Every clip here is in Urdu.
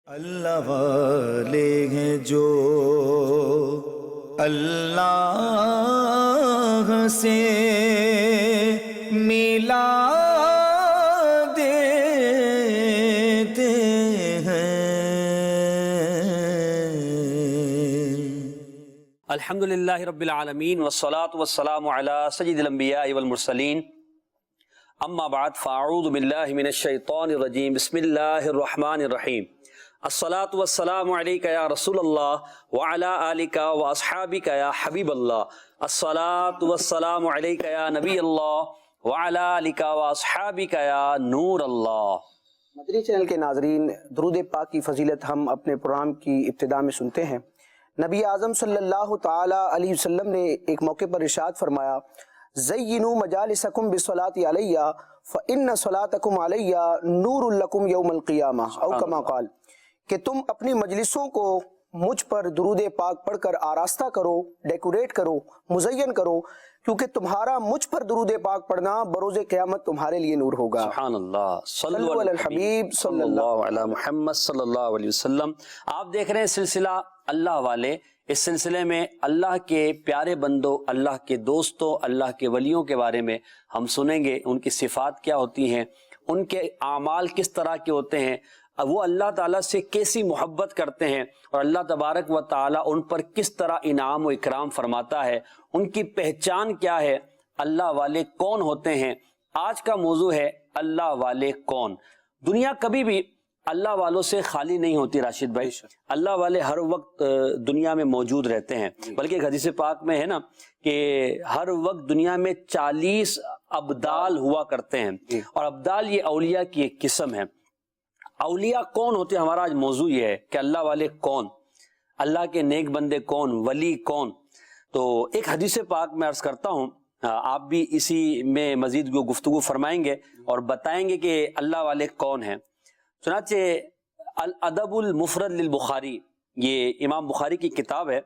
اللہ والے ہیں جو اللہ سے ملا دیتے ہیں۔ الحمدللہ رب العالمین والصلاة والسلام علی سید الانبیاء والمرسلین، اما بعد فاعوذ باللہ من الشیطان الرجیم، بسم اللہ الرحمن الرحیم۔ الصلاة والسلام علیک یا رسول اللہ وعلی آلک واصحابک یا حبیب اللہ، الصلاة والسلام علیک یا نبی اللہ وعلی آلک واصحابک یا نور اللہ۔ مدنی چینل کے ناظرین، درود پاک کی فضیلت ہم اپنے پروگرام کی ابتدا میں سنتے ہیں۔ نبی اعظم صلی اللہ تعالی علیہ وسلم نے ایک موقع پر ارشاد فرمایا، زینوا مجالسکم بالصلاۃ علی فإن صلاتکم علی نور لکم یوم القیامہ، او کما قال، کہ تم اپنی مجلسوں کو مجھ پر درود پاک پڑھ کر آراستہ کرو، ڈیکوریٹ کرو، مزین کرو، کیونکہ تمہارا مجھ پر درود پاک پڑھنا بروز قیامت تمہارے لیے نور ہوگا۔ سبحان اللہ، صلو علی الحبیب صلی اللہ علی محمد صلی اللہ علیہ وسلم۔ آپ دیکھ رہے ہیں سلسلہ اللہ والے۔ اس سلسلے میں اللہ کے پیارے بندوں، اللہ کے دوستوں، اللہ کے ولیوں کے بارے میں ہم سنیں گے، ان کی صفات کیا ہوتی ہیں، ان کے اعمال کس طرح کے ہوتے ہیں، وہ اللہ تعالیٰ سے کیسی محبت کرتے ہیں، اور اللہ تبارک و تعالیٰ ان پر کس طرح انعام و اکرام فرماتا ہے، ان کی پہچان کیا ہے، اللہ والے کون ہوتے ہیں۔ آج کا موضوع ہے اللہ والے کون۔ دنیا کبھی بھی اللہ والوں سے خالی نہیں ہوتی راشد بھائی، اللہ والے ہر وقت دنیا میں موجود رہتے ہیں، بلکہ ایک حدیث پاک میں ہے نا کہ ہر وقت دنیا میں 40 ابدال ہوا کرتے ہیں، اور ابدال یہ اولیاء کی ایک قسم ہے۔ اولیاء کون ہوتے ہیں، ہمارا آج موضوع یہ ہے کہ اللہ والے کون، اللہ کے نیک بندے کون، ولی کون۔ تو ایک حدیث پاک میں عرض کرتا ہوں، آپ بھی اسی میں مزید گفتگو فرمائیں گے اور بتائیں گے کہ اللہ والے کون ہیں۔ چنانچہ الادب المفرد للبخاری، یہ امام بخاری کی کتاب ہے،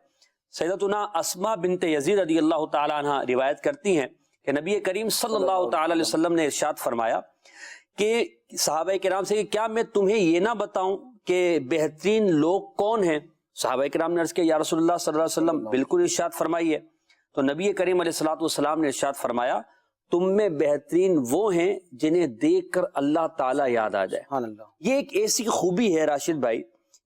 سیدتنا اسماء بنت یزید رضی اللہ تعالی عنہ روایت کرتی ہیں کہ نبی کریم صلی اللہ تعالی علیہ وسلم نے ارشاد فرمایا کہ صحابہ کرام سے کہ کیا میں تمہیں یہ نہ بتاؤں کہ بہترین لوگ کون ہیں؟ صحابہ کرام نے عرض کیا یا رسول اللہ صلی اللہ علیہ وسلم بالکل ارشاد فرمائیے۔ تو نبی کریم علیہ الصلوۃ والسلام نے ارشاد فرمایا تم میں بہترین وہ ہیں جنہیں دیکھ کر اللہ تعالیٰ یاد آ جائے۔ یہ ایک ایسی خوبی ہے راشد بھائی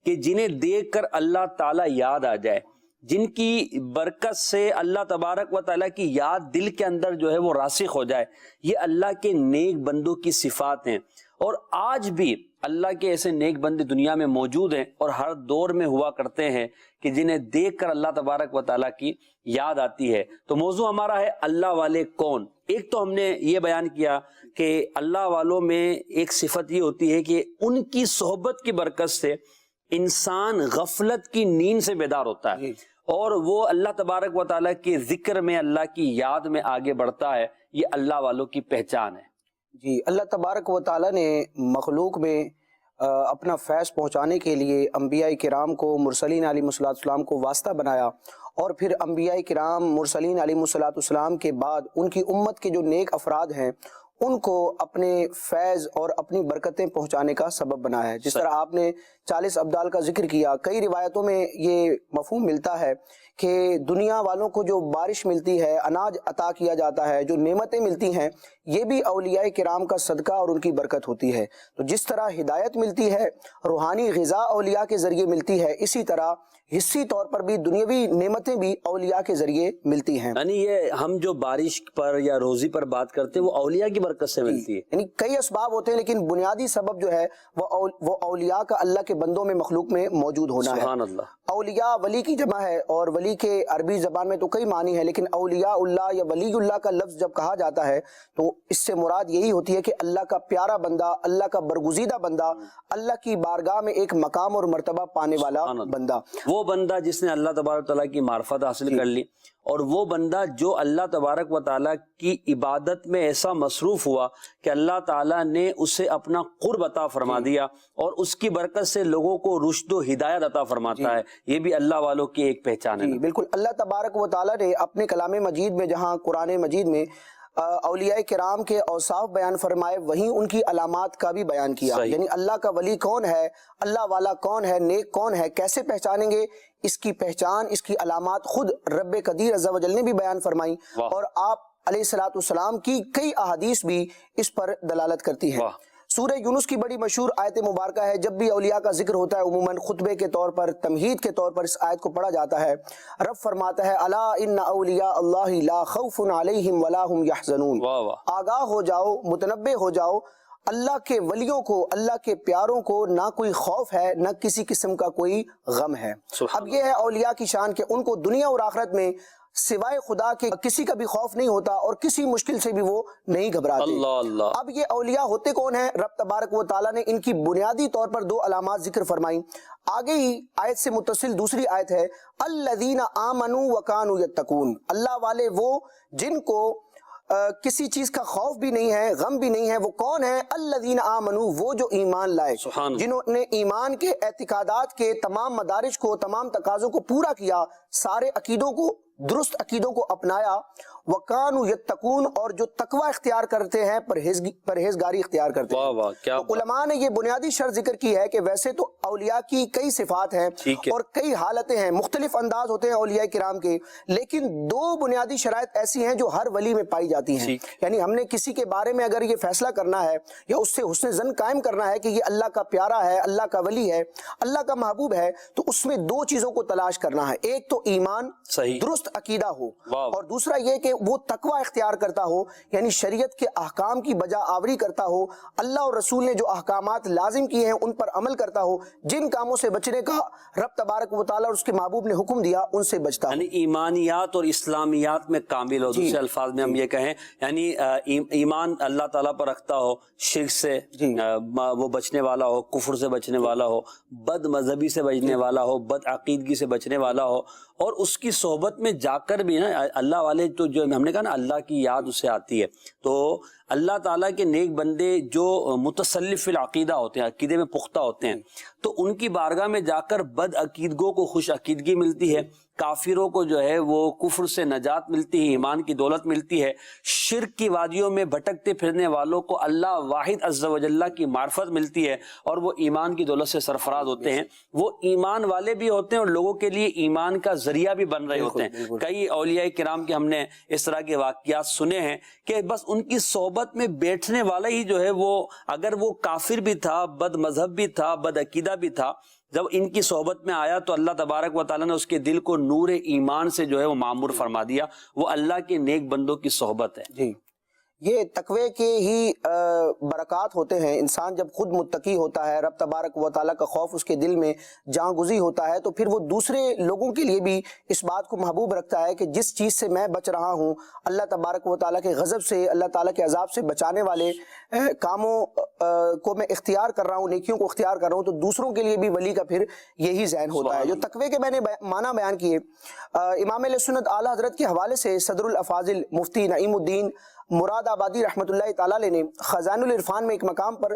کہ جنہیں دیکھ کر اللہ تعالیٰ یاد آ جائے، جن کی برکت سے اللہ تبارک و تعالیٰ کی یاد دل کے اندر جو ہے وہ راسخ ہو جائے، یہ اللہ کے نیک بندوں کی صفات ہیں۔ اور آج بھی اللہ کے ایسے نیک بندے دنیا میں موجود ہیں اور ہر دور میں ہوا کرتے ہیں کہ جنہیں دیکھ کر اللہ تبارک و تعالیٰ کی یاد آتی ہے۔ تو موضوع ہمارا ہے اللہ والے کون۔ ایک تو ہم نے یہ بیان کیا کہ اللہ والوں میں ایک صفت یہ ہوتی ہے کہ ان کی صحبت کی برکت سے انسان غفلت کی نیند سے بیدار ہوتا ہے اور وہ اللہ تبارک و تعالیٰ کے ذکر میں، اللہ کی یاد میں آگے بڑھتا ہے۔ یہ اللہ والوں کی پہچان ہے۔ جی، اللہ تبارک و تعالیٰ نے مخلوق میں اپنا فیض پہنچانے کے لیے انبیاء کرام کو، مرسلین علیہ السلام کو واسطہ بنایا، اور پھر انبیاء کرام، مرسلین علیہ السلام کے بعد ان کی امت کے جو نیک افراد ہیں ان کو اپنے فیض اور اپنی برکتیں پہنچانے کا سبب بنایا ہے۔ جس طرح آپ نے 40 ابدال کا ذکر کیا، کئی روایتوں میں یہ مفہوم ملتا ہے کہ دنیا والوں کو جو بارش ملتی ہے، اناج عطا کیا جاتا ہے، جو نعمتیں ملتی ہیں، یہ بھی اولیاء کرام کا صدقہ اور ان کی برکت ہوتی ہے۔ تو جس طرح ہدایت ملتی ہے، روحانی غذا اولیاء کے ذریعے ملتی ہے، اسی طرح حصی طور پر بھی دنیاوی نعمتیں بھی اولیاء کے ذریعے ملتی ہیں۔ یعنی یہ ہم جو بارش پر یا روزی پر بات کرتے ہیں وہ اولیاء کی برکت سے ملتی ہے۔ یعنی کئی اسباب ہوتے ہیں لیکن بنیادی سبب جو ہے وہ اولیاء کا اللہ کے بندوں میں، مخلوق میں موجود ہونا ہے۔ سبحان اللہ۔ اولیاء ولی کی جمع ہے، اور ولی کے عربی زبان میں تو کئی معنی ہے، لیکن اولیاء اللہ یا ولی اللہ کا لفظ جب کہا جاتا ہے تو اس سے مراد یہی ہوتی ہے کہ اللہ کا پیارا بندہ، اللہ کا برگزیدہ بندہ، اللہ کی بارگاہ میں ایک مقام اور مرتبہ پانے والا بندہ، وہ بندہ جس نے اللہ تبارک و تعالیٰ کی معرفت حاصل کر لی، اور وہ بندہ جو اللہ تبارک و تعالیٰ کی عبادت میں ایسا مصروف ہوا کہ اللہ تعالیٰ نے اسے اپنا قرب عطا فرما دیا اور اس کی برکت سے لوگوں کو رشد و ہدایت عطا فرماتا ہے۔ یہ بھی اللہ والوں کی ایک پہچان ہے۔ بالکل، اللہ تبارک و تعالیٰ نے اپنے کلام مجید میں، جہاں قرآن مجید میں اولیاء کرام کے اوصاف بیان فرمائے وہیں ان کی علامات کا بھی بیان کیا. یعنی اللہ کا ولی کون ہے, اللہ والا کون ہے, نیک کون ہے, کیسے پہچانیں گے, اس کی پہچان, اس کی علامات خود رب قدیر عز و جل نے بھی بیان فرمائی, اور آپ علیہ الصلوۃ والسلام کی کئی احادیث بھی اس پر دلالت کرتی ہیں. سورہ یونس کی بڑی مشہور آیت مبارکہ ہے. جب بھی اولیاء کا ذکر ہوتا ہے عموماً خطبے کے طور پر, تمہید کے طور پر اس آیت کو پڑھا جاتا ہے. رب فرماتا ہے الا ان اولیاء اللہ لا خوف علیہم ولا هم یحزنون. آگاہ ہو جاؤ, متنبہ ہو جاؤ, اللہ کے ولیوں کو, اللہ کے پیاروں کو نہ کوئی خوف ہے, نہ کسی قسم کا کوئی غم ہے. اب یہ ہے اولیاء کی شان کہ ان کو دنیا اور آخرت میں سوائے خدا کے کسی کا بھی خوف نہیں ہوتا, اور کسی مشکل سے بھی وہ نہیں گھبراتے. اب یہ اولیاء ہوتے کون ہیں؟ رب تبارک و تعالیٰ نے ان کی بنیادی طور پر دو علامات ذکر فرمائیں. آگے ہی آیت سے متصل دوسری آیت ہے الذین آمنوا وکانوا یتقون. اللہ والے وہ جن کو کسی چیز کا خوف بھی نہیں ہے, غم بھی نہیں ہے. وہ کون ہے؟ الذین آمنوا, وہ جو ایمان لائے, جنہوں نے ایمان کے اعتقادات کے تمام مدارج کو, تمام تقاضوں کو پورا کیا, سارے عقیدوں کو, درست عقیدوں کو اپنایا. وَقَانُوا يَتَّقُونَ, اور جو تقوی اختیار کرتے ہیں, پرہیزگاری اختیار کرتے ہیں. تو علماء نے یہ بنیادی شرط ذکر کی ہے کہ ویسے تو اولیاء کی کئی صفات ہیں اور کئی حالتیں ہیں, مختلف انداز ہوتے ہیں اولیاء کرام کے, لیکن دو بنیادی شرائط ایسی ہیں جو ہر ولی میں پائی جاتی ہیں. یعنی ہم نے کسی کے بارے میں اگر یہ فیصلہ کرنا ہے یا اس سے حسن ظن قائم کرنا ہے کہ یہ اللہ کا پیارا ہے, اللہ کا ولی ہے, اللہ کا محبوب ہے, تو اس میں دو چیزوں کو تلاش کرنا ہے. ایک تو ایمان, درست عقیدہ ہو, اور دوسرا یہ کہ وہ تقوی اختیار کرتا ہو, یعنی شریعت کے احکام کی بجا آوری کرتا ہو, اللہ اور رسول نے جو احکامات لازم کیے ہیں ان پر عمل کرتا ہو, جن کاموں سے بچنے کا رب تبارک و تعالیٰ اور اس کے محبوب نے حکم دیا ان سے بچتا ہو. یعنی ایمانیات اور اسلامیات میں کامل ہو. دوسرے الفاظ میں ہم یہ کہیں یعنی ایمان اللہ تعالیٰ پر رکھتا ہو, شرک سے وہ بچنے والا ہو, کفر سے بچنے والا ہو, بد مذہبی سے بچنے والا ہو, بد عقیدگی سے بچنے والا ہو, اور اس کی صحبت میں جا کر بھی نا اللہ والے تو جو ہم نے کہا نا اللہ کی یاد اسے آتی ہے. تو اللہ تعالیٰ کے نیک بندے جو متصلف العقیدہ ہوتے ہیں, عقیدے میں پختہ ہوتے ہیں, تو ان کی بارگاہ میں جا کر بد عقیدگوں کو خوش عقیدگی ملتی ہے, کافروں کو جو ہے وہ کفر سے نجات ملتی ہے, ایمان کی دولت ملتی ہے, شرک کی وادیوں میں بھٹکتے پھرنے والوں کو اللہ واحد عز و جل کی معرفت ملتی ہے, اور وہ ایمان کی دولت سے سرفراز ہوتے ہیں. وہ ایمان والے بھی ہوتے ہیں اور لوگوں کے لیے ایمان کا ذریعہ بھی بن رہے ہوتے ہیں. کئی اولیاء کرام کے ہم نے اس طرح کے واقعات سنے ہیں کہ بس ان کی صحبت میں بیٹھنے والا ہی جو ہے وہ, اگر وہ کافر بھی تھا, بد مذہب بھی تھا, بد عقیدہ بھی تھا, جب ان کی صحبت میں آیا تو اللہ تبارک و تعالیٰ نے اس کے دل کو نور ایمان سے جو ہے وہ معمور فرما دیا. وہ اللہ کے نیک بندوں کی صحبت ہے. جی, یہ تقوی کے ہی برکات ہوتے ہیں. انسان جب خود متقی ہوتا ہے, رب تبارک و تعالیٰ کا خوف اس کے دل میں جاں گزی ہوتا ہے, تو پھر وہ دوسرے لوگوں کے لیے بھی اس بات کو محبوب رکھتا ہے کہ جس چیز سے میں بچ رہا ہوں, اللہ تبارک و تعالیٰ کے غضب سے, اللہ تعالیٰ کے عذاب سے بچانے والے کاموں کو میں اختیار کر رہا ہوں, نیکیوں کو اختیار کر رہا ہوں, تو دوسروں کے لیے بھی ولی کا پھر یہی ذہن ہوتا ہے. جو تقوی کے میں نے معنی بیان کیے, امام علیہ سنت اعلیٰ حضرت کے حوالے سے صدر الافاضل مفتی نعیم الدین مراد آبادی رحمۃ اللہ تعالیٰ علیہ نے خزائن العرفان میں ایک مقام پر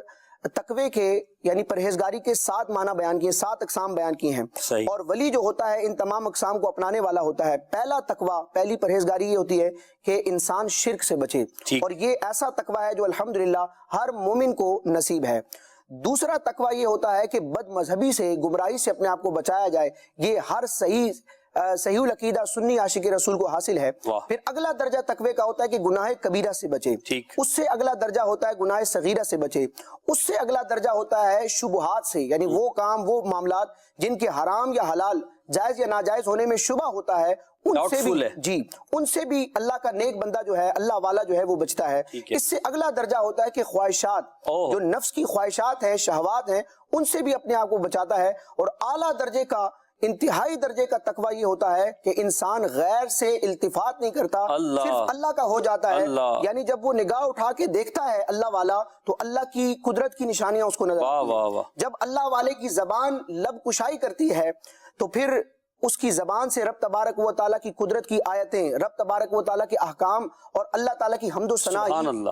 تقوی کے یعنی پرہیزگاری کے 7 معنی بیان کیے, 7 اقسام بیان کیے ہیں. اور ولی جو ہوتا ہے ان تمام اقسام کو اپنانے والا ہوتا ہے. پہلا تقوی, پہلی پرہیزگاری یہ ہوتی ہے کہ انسان شرک سے بچے, اور یہ ایسا تقوی ہے جو الحمدللہ ہر مومن کو نصیب ہے. دوسرا تقوی یہ ہوتا ہے کہ بد مذہبی سے, گمراہی سے اپنے آپ کو بچایا جائے. یہ ہر صحیح العقیدہ سنی عاشق رسول کو حاصل ہے. پھر اگلا درجہ تقوی کا ہوتا ہے کہ گناہ کبیرہ سے بچے. اس سے اگلا درجہ ہوتا ہے گناہ صغیرہ سے بچے. اس سے اگلا درجہ ہوتا ہے شبہات سے, یعنی وہ کام, وہ معاملات جن کے حرام یا حلال, جائز یا ناجائز ہونے میں شبہ ہوتا ہے, ان سے بھی اللہ کا نیک بندہ جو ہے, اللہ والا جو ہے وہ بچتا ہے. اس سے اگلا درجہ ہوتا ہے کہ خواہشات, جو نفس کی خواہشات ہیں, شہوات ہیں, ان سے بھی اپنے آپ کو بچاتا ہے. اور اعلیٰ درجے کا, انتہائی درجے کا تقوی یہ ہوتا ہے کہ انسان غیر سے التفات نہیں کرتا, صرف اللہ کا ہو جاتا ہے. یعنی جب وہ نگاہ اٹھا کے دیکھتا ہے اللہ والا, تو اللہ کی قدرت کی نشانیاں اس کو نظر آتی ہیں. جب اللہ والے کی زبان لب کشائی کرتی ہے تو پھر اس کی زبان سے رب تبارک و تعالیٰ کی قدرت کی آیتیں، رب تبارک و تعالیٰ کے احکام اور اللہ تعالیٰ کی حمد و ثنا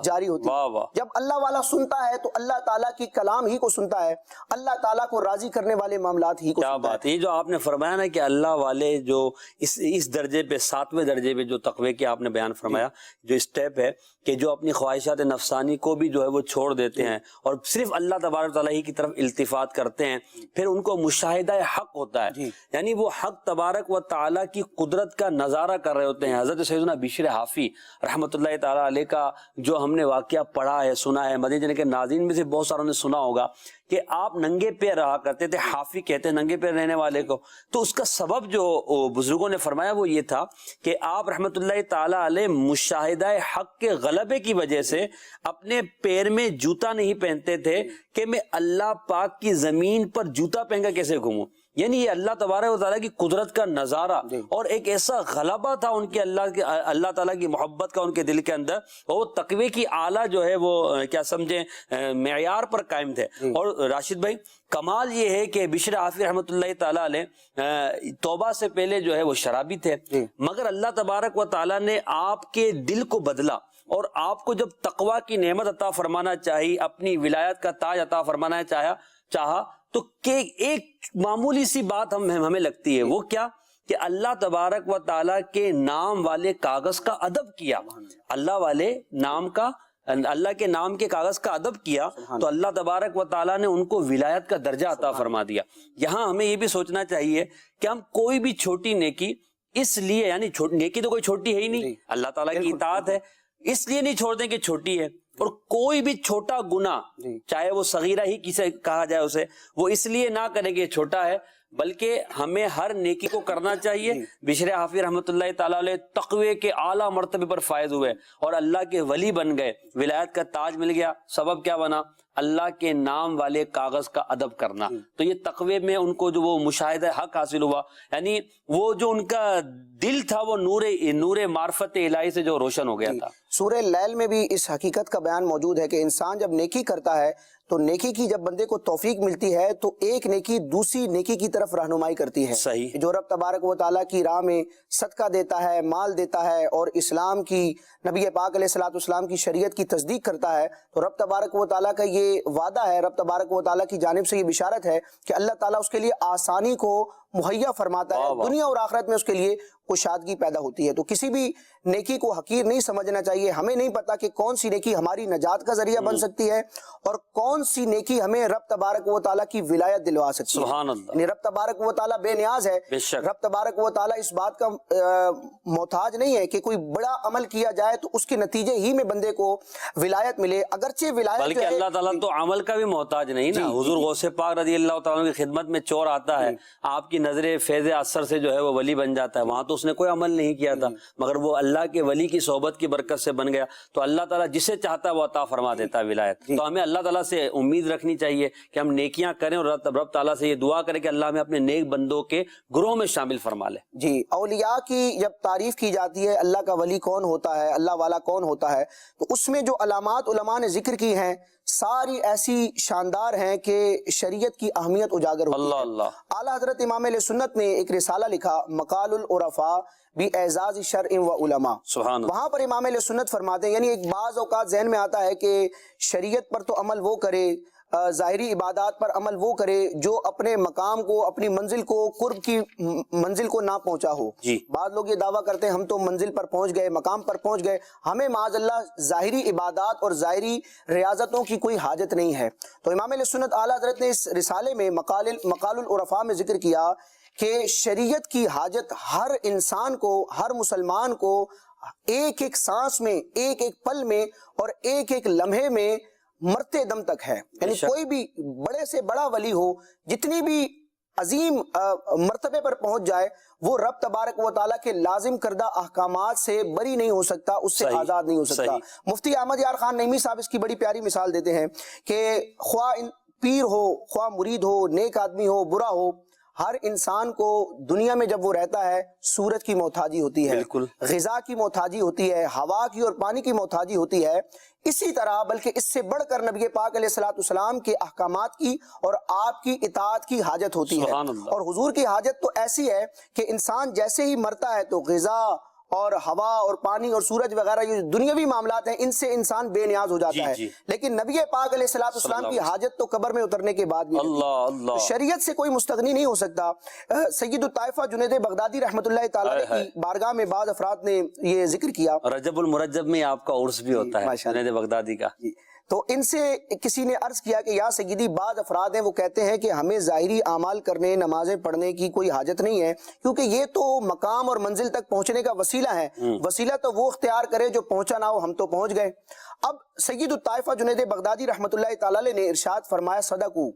جاری ہوتی ہے۔ جب اللہ والا سنتا ہے تو اللہ تعالیٰ کی کلام ہی کو سنتا ہے، اللہ تعالیٰ کو راضی کرنے والے معاملات ہی کو کیا سنتا ہے۔ بات ہے، یہ جو آپ نے فرمایا نا کہ اللہ والے جو اس درجے پہ 7ویں درجے پہ جو تقوی کے آپ نے بیان فرمایا، جو اسٹیپ ہے کہ جو اپنی خواہشات نفسانی کو بھی جو ہے وہ چھوڑ دیتے ہیں اور صرف اللہ تبارک تعالیٰ ہی کی طرف التفات کرتے ہیں، پھر ان کو مشاہدہ حق ہوتا ہے، یعنی وہ حق تبارک و تعالیٰ کی قدرت کا نظارہ کر رہے ہوتے ہیں۔ حضرت سیدنا بشر حافی رحمۃ اللہ تعالیٰ علیہ کا جو ہم نے واقعہ پڑھا ہے، سنا ہے، مدینہ جانے کے ناظرین میں سے بہت ساروں نے سنا ہوگا کہ آپ ننگے پیر رہا کرتے تھے، حافی کہتے ہیں ننگے پیر رہنے والے کو۔ تو اس کا سبب جو بزرگوں نے فرمایا وہ یہ تھا کہ آپ رحمۃ اللہ تعالیٰ علیہ مشاہدہ حق کے غلبے کی وجہ سے اپنے پیر میں جوتا نہیں پہنتے تھے کہ میں اللہ پاک کی زمین پر جوتا پہن کر کیسے گھوموں، یعنی یہ اللہ تبارک و تعالیٰ کی قدرت کا نظارہ اور ایک ایسا غلبہ تھا ان کے اللہ تعالیٰ کی محبت کا ان کے دل کے اندر، اور وہ تقوی کی اعلیٰ جو ہے وہ کیا سمجھیں معیار پر قائم تھے۔ اور راشد بھائی کمال یہ ہے کہ بشر حافی رحمۃ اللہ تعالیٰ علیہ توبہ سے پہلے جو ہے وہ شرابی تھے، مگر اللہ تبارک و تعالیٰ نے آپ کے دل کو بدلا اور آپ کو جب تقوی کی نعمت عطا فرمانا چاہی، اپنی ولایت کا تاج عطا فرمانا چاہا تو کہ ایک معمولی سی بات ہمیں لگتی ہے، وہ کیا کہ اللہ تبارک و تعالیٰ کے نام والے کاغذ کا ادب کیا، اللہ کے نام کے کاغذ کا ادب کیا تو اللہ تبارک و تعالیٰ نے ان کو ولایت کا درجہ عطا فرما دیا۔ یہاں ہمیں یہ بھی سوچنا چاہیے کہ ہم کوئی بھی چھوٹی نیکی اس لیے، یعنی نیکی تو کوئی چھوٹی ہے ہی نہیں، اللہ تعالیٰ کی اطاعت ہے، اس لیے نہیں چھوڑ دیں کہ چھوٹی ہے، اور کوئی بھی چھوٹا گناہ چاہے وہ صغیرہ ہی کسے کہا جائے اسے، وہ اس لیے نہ کریں کہ چھوٹا ہے، بلکہ ہمیں ہر نیکی کو کرنا چاہیے۔ بشر حافی رحمۃ اللہ تعالیٰ علیہ تقوی کے اعلیٰ مرتبے پر فائز ہوئے اور اللہ کے ولی بن گئے، ولایت کا تاج مل گیا۔ سبب کیا بنا؟ اللہ کے نام والے کاغذ کا ادب کرنا۔ تو یہ تقوی میں ان کو جو وہ مشاہدہ حق حاصل ہوا، یعنی وہ جو ان کا دل تھا وہ نور معرفت الہی سے جو روشن ہو گیا تھا۔ سورہ لیل میں بھی اس حقیقت کا بیان موجود ہے کہ انسان جب نیکی کرتا ہے تو نیکی کی جب بندے کو توفیق ملتی ہے تو ایک نیکی دوسری نیکی کی طرف رہنمائی کرتی ہے۔ صحیح۔ جو رب تبارک و تعالیٰ کی راہ میں صدقہ دیتا ہے، مال دیتا ہے اور اسلام کی، نبی پاک علیہ الصلوۃ والسلام کی شریعت کی تصدیق کرتا ہے، تو رب تبارک و تعالیٰ کا یہ وعدہ ہے، رب تبارک و تعالیٰ کی جانب سے یہ بشارت ہے کہ اللہ تعالیٰ اس کے لیے آسانی کو مہیا فرماتا ہے، دنیا اور آخرت میں اس کے لیے کشادگی پیدا ہوتی ہے۔ تو کسی بھی نیکی کو حقیر نہیں سمجھنا چاہیے۔ ہمیں نہیں پتا کہ کون سی نیکی ہماری نجات کا ذریعہ بن سکتی ہے اور کون سی نیکی ہمیں رب تبارک و تعالیٰ کی ولایت دلوا سکتی ہے۔ سبحان اللہ۔ یعنی رب تبارک و تعالیٰ بے نیاز ہے، رب تبارک و تعالیٰ اس بات کا محتاج نہیں ہے کہ کوئی بڑا عمل کیا جائے تو اس کے نتیجے ہی میں بندے کو ولایت ملے، اگرچہ ولایت بلکہ اللہ تعالیٰ تو عمل کا بھی محتاج نہیں نا۔ حضور غوث پاک رضی اللہ تعالیٰ کی خدمت میں چور آتا ہے، آپ کی نظر فیض اثر سے جو ہے وہ ولی بن جاتا ہے، وہاں تو اس نے کوئی عمل نہیں کیا تھا، مگر وہ اللہ کے ولی کی صحبت کی برکت سے بن گیا۔ تو اللہ تعالیٰ جسے چاہتا ہے وہ عطا فرما دیتا ہے ولایت۔ تو ہمیں اللہ تعالیٰ سے امید رکھنی چاہیے کہ ہم نیکیاں کریں اور رب تعالیٰ سے یہ دعا کریں کہ اللہ ہمیں اپنے نیک بندوں کے گروہ میں شامل فرما لے۔ جی، اولیاء کی جب تعریف کی جاتی ہے، اللہ کا ولی کون ہوتا ہے، اللہ والا کون ہوتا ہے، تو اس میں جو علامات علماء نے ذکر کی ہیں ساری ایسی شاندار ہیں کہ شریعت کی اہمیت اجاگر ہوتی ہے۔ اللہ اللہ۔ اعلیٰ حضرت امام علیہ سنت نے ایک رسالہ لکھا، مقال العرفاء باعزاز شرع و علماء۔ سبحان اللہ۔ وہاں پر امام علیہ سنت فرماتے ہیں، یعنی ایک بعض اوقات ذہن میں آتا ہے کہ شریعت پر تو عمل وہ کرے، ظاہری عبادات پر عمل وہ کرے جو اپنے مقام کو، اپنی منزل کو، قرب کی منزل کو نہ پہنچا ہو۔ بعض لوگ یہ دعویٰ کرتے ہیں ہم تو منزل پر پہنچ گئے، مقام پر پہنچ گئے، ہمیں معاذ اللہ ظاہری عبادات اور ظاہری ریاضتوں کی کوئی حاجت نہیں ہے۔ تو امام علیہ سنت اعلیٰ حضرت نے اس رسالے میں مقال العرفاء میں ذکر کیا کہ شریعت کی حاجت ہر انسان کو، ہر مسلمان کو ایک ایک سانس میں، ایک ایک پل میں اور ایک ایک لمحے میں مرتے دم تک ہے۔ یعنی کوئی بھی بڑے سے بڑا ولی ہو، جتنی بھی عظیم مرتبے پر پہنچ جائے، وہ رب تبارک و تعالیٰ کے لازم کردہ احکامات سے بری نہیں ہو سکتا، اس سے آزاد نہیں ہو سکتا۔ مفتی احمد یار خان نعیمی صاحب اس کی بڑی پیاری مثال دیتے ہیں کہ خواہ پیر ہو، خواہ مرید ہو، نیک آدمی ہو، برا ہو، ہر انسان کو دنیا میں جب وہ رہتا ہے سورج کی محتاجی ہوتی ہے، بالکل، غذا کی محتاجی ہوتی ہے، ہوا کی اور پانی کی محتاجی ہوتی ہے، اسی طرح بلکہ اس سے بڑھ کر نبی پاک علیہ الصلوۃ والسلام کے احکامات کی اور آپ کی اطاعت کی حاجت ہوتی ہے۔ سبحان اللہ۔ اور حضور کی حاجت تو ایسی ہے کہ انسان جیسے ہی مرتا ہے تو غذا اور ہوا اور پانی اور سورج وغیرہ یہ دنیاوی معاملات ہیں ان سے انسان بے نیاز ہو جاتا ہے، لیکن نبی پاک علیہ الصلوۃ والسلام کی حاجت تو قبر میں اترنے کے بعد بھی اللہ شریعت سے کوئی مستغنی نہیں ہو سکتا۔ سید الطائفہ جنید بغدادی رحمۃ اللہ تعالیٰ کی بارگاہ میں بعض افراد نے یہ ذکر کیا، رجب المرجب میں آپ کا عرس بھی ہوتا ہے جنید بغدادی کا، تو ان سے کسی نے عرض کیا کہ یا سیدی بعض افراد ہیں وہ کہتے ہیں کہ ہمیں ظاہری اعمال کرنے نمازیں پڑھنے کی کوئی حاجت نہیں ہے کیونکہ یہ تو مقام اور منزل تک پہنچنے کا وسیلہ ہے، وسیلہ تو وہ اختیار کرے جو پہنچا نہ ہو، ہم تو پہنچ گئے۔ اب سید الطائفہ جنید بغدادی رحمۃ اللہ تعالی علیہ نے ارشاد فرمایا صدقوا،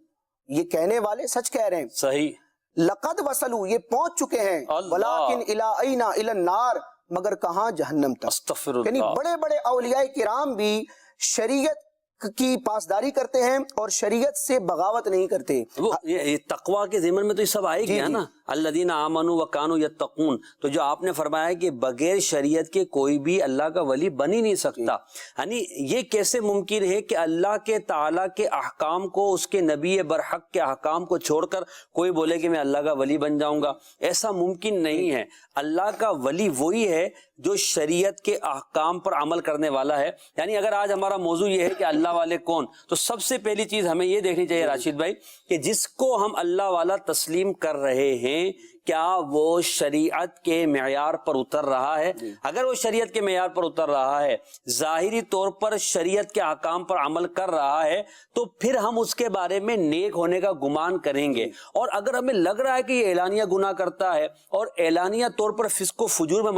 یہ کہنے والے سچ کہہ رہے ہیں، صحیح، لقد وصلوا، یہ پہنچ چکے ہیں، ولکن الی اینا الی النار، مگر کہاں؟ جہنم تک۔ استغفر اللہ۔ یعنی بڑے بڑے اولیاء کرام بھی شریعت کی پاسداری کرتے ہیں اور شریعت سے بغاوت نہیں کرتے۔ وہ یہ تقوی کے ضمن میں تو یہ سب آئے گیا نا، الذین آمنوا وکانوا یتقون، تو جو آپ نے فرمایا کہ بغیر شریعت کے کوئی بھی اللہ کا ولی بن ہی نہیں سکتا، یعنی یہ کیسے ممکن ہے کہ اللہ کے تعالیٰ کے احکام کو، اس کے نبی برحق کے احکام کو چھوڑ کر کوئی بولے کہ میں اللہ کا ولی بن جاؤں گا؟ ایسا ممکن نہیں ہے۔ اللہ کا ولی وہی ہے جو شریعت کے احکام پر عمل کرنے والا ہے۔ یعنی اگر آج ہمارا موضوع یہ ہے کہ اللہ والے کون، تو سب سے پہلی چیز ہمیں یہ دیکھنی چاہیے راشد بھائی کہ جس کو ہم اللہ والا تسلیم کر رہے ہیں کیا وہ شریعت کے معیار پر اتر رہا ہے؟ اگر وہ شریعت کے معیار پر اتر رہا ہے، ظاہری طور پر شریعت کے احکام پر عمل کر رہا ہے، تو پھر ہم اس کے بارے میں نیک ہونے کا گمان کریں گے۔ اور اگر ہمیں لگ رہا ہے کہ یہ اعلانیہ گناہ کرتا ہے اور اعلانیہ طور پر فسق و فجور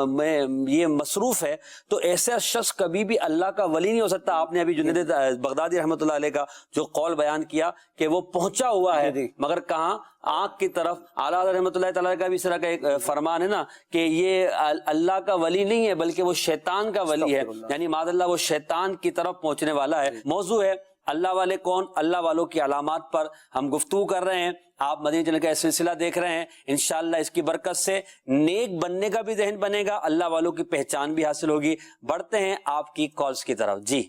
میں یہ مصروف ہے، تو ایسا شخص کبھی بھی اللہ کا ولی نہیں ہو سکتا۔ آپ نے ابھی جنید بغدادی رحمۃ اللہ علیہ کا جو قول بیان کیا کہ وہ پہنچا ہوا ہے مگر کہاں؟ آنکھ کی طرف۔ اعلیٰ حضرت رحمۃ اللہ تعالیٰ کا بھی اس طرح کا ایک فرمان ہے نا کہ یہ اللہ کا ولی نہیں ہے بلکہ وہ شیطان کا ولی ہے، یعنی معاذ اللہ وہ شیطان کی طرف پہنچنے والا ہے۔ موضوع ہے اللہ والے کون، اللہ والوں کی علامات پر ہم گفتگو کر رہے ہیں۔ آپ مدنی چینل کا سلسلہ دیکھ رہے ہیں، انشاءاللہ اس کی برکت سے نیک بننے کا بھی ذہن بنے گا، اللہ والوں کی پہچان بھی حاصل ہوگی۔ بڑھتے ہیں آپ کی کالز کی طرف۔ جی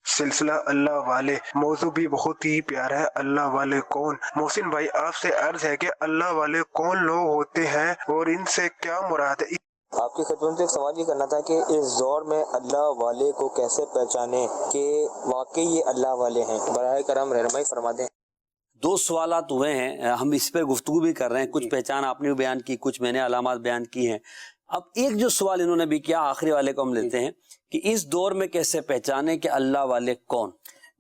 سلسلہ اللہ والے، موضوع بھی بہت ہی پیارا ہے، اللہ والے کون؟ محسن بھائی آپ سے عرض ہے کہ اللہ والے کون لوگ ہوتے ہیں اور ان سے کیا مراد ہے؟ آپ کی خدمت سے ایک سوال یہ کرنا تھا کہ اس دور میں اللہ والے کو کیسے پہچانے کہ واقعی یہ اللہ والے ہیں؟ براہ کرم رہنمائی فرما دیں۔ دو سوالات ہوئے ہیں، ہم اس پہ گفتگو بھی کر رہے ہیں، کچھ پہچان آپ نے بھی بیان کی، کچھ میں نے علامات بیان کی ہیں۔ اب ایک جو سوال انہوں نے بھی کیا، آخری والے کو ہم لیتے ہیں کہ اس دور میں کیسے پہچانے کہ اللہ والے کون؟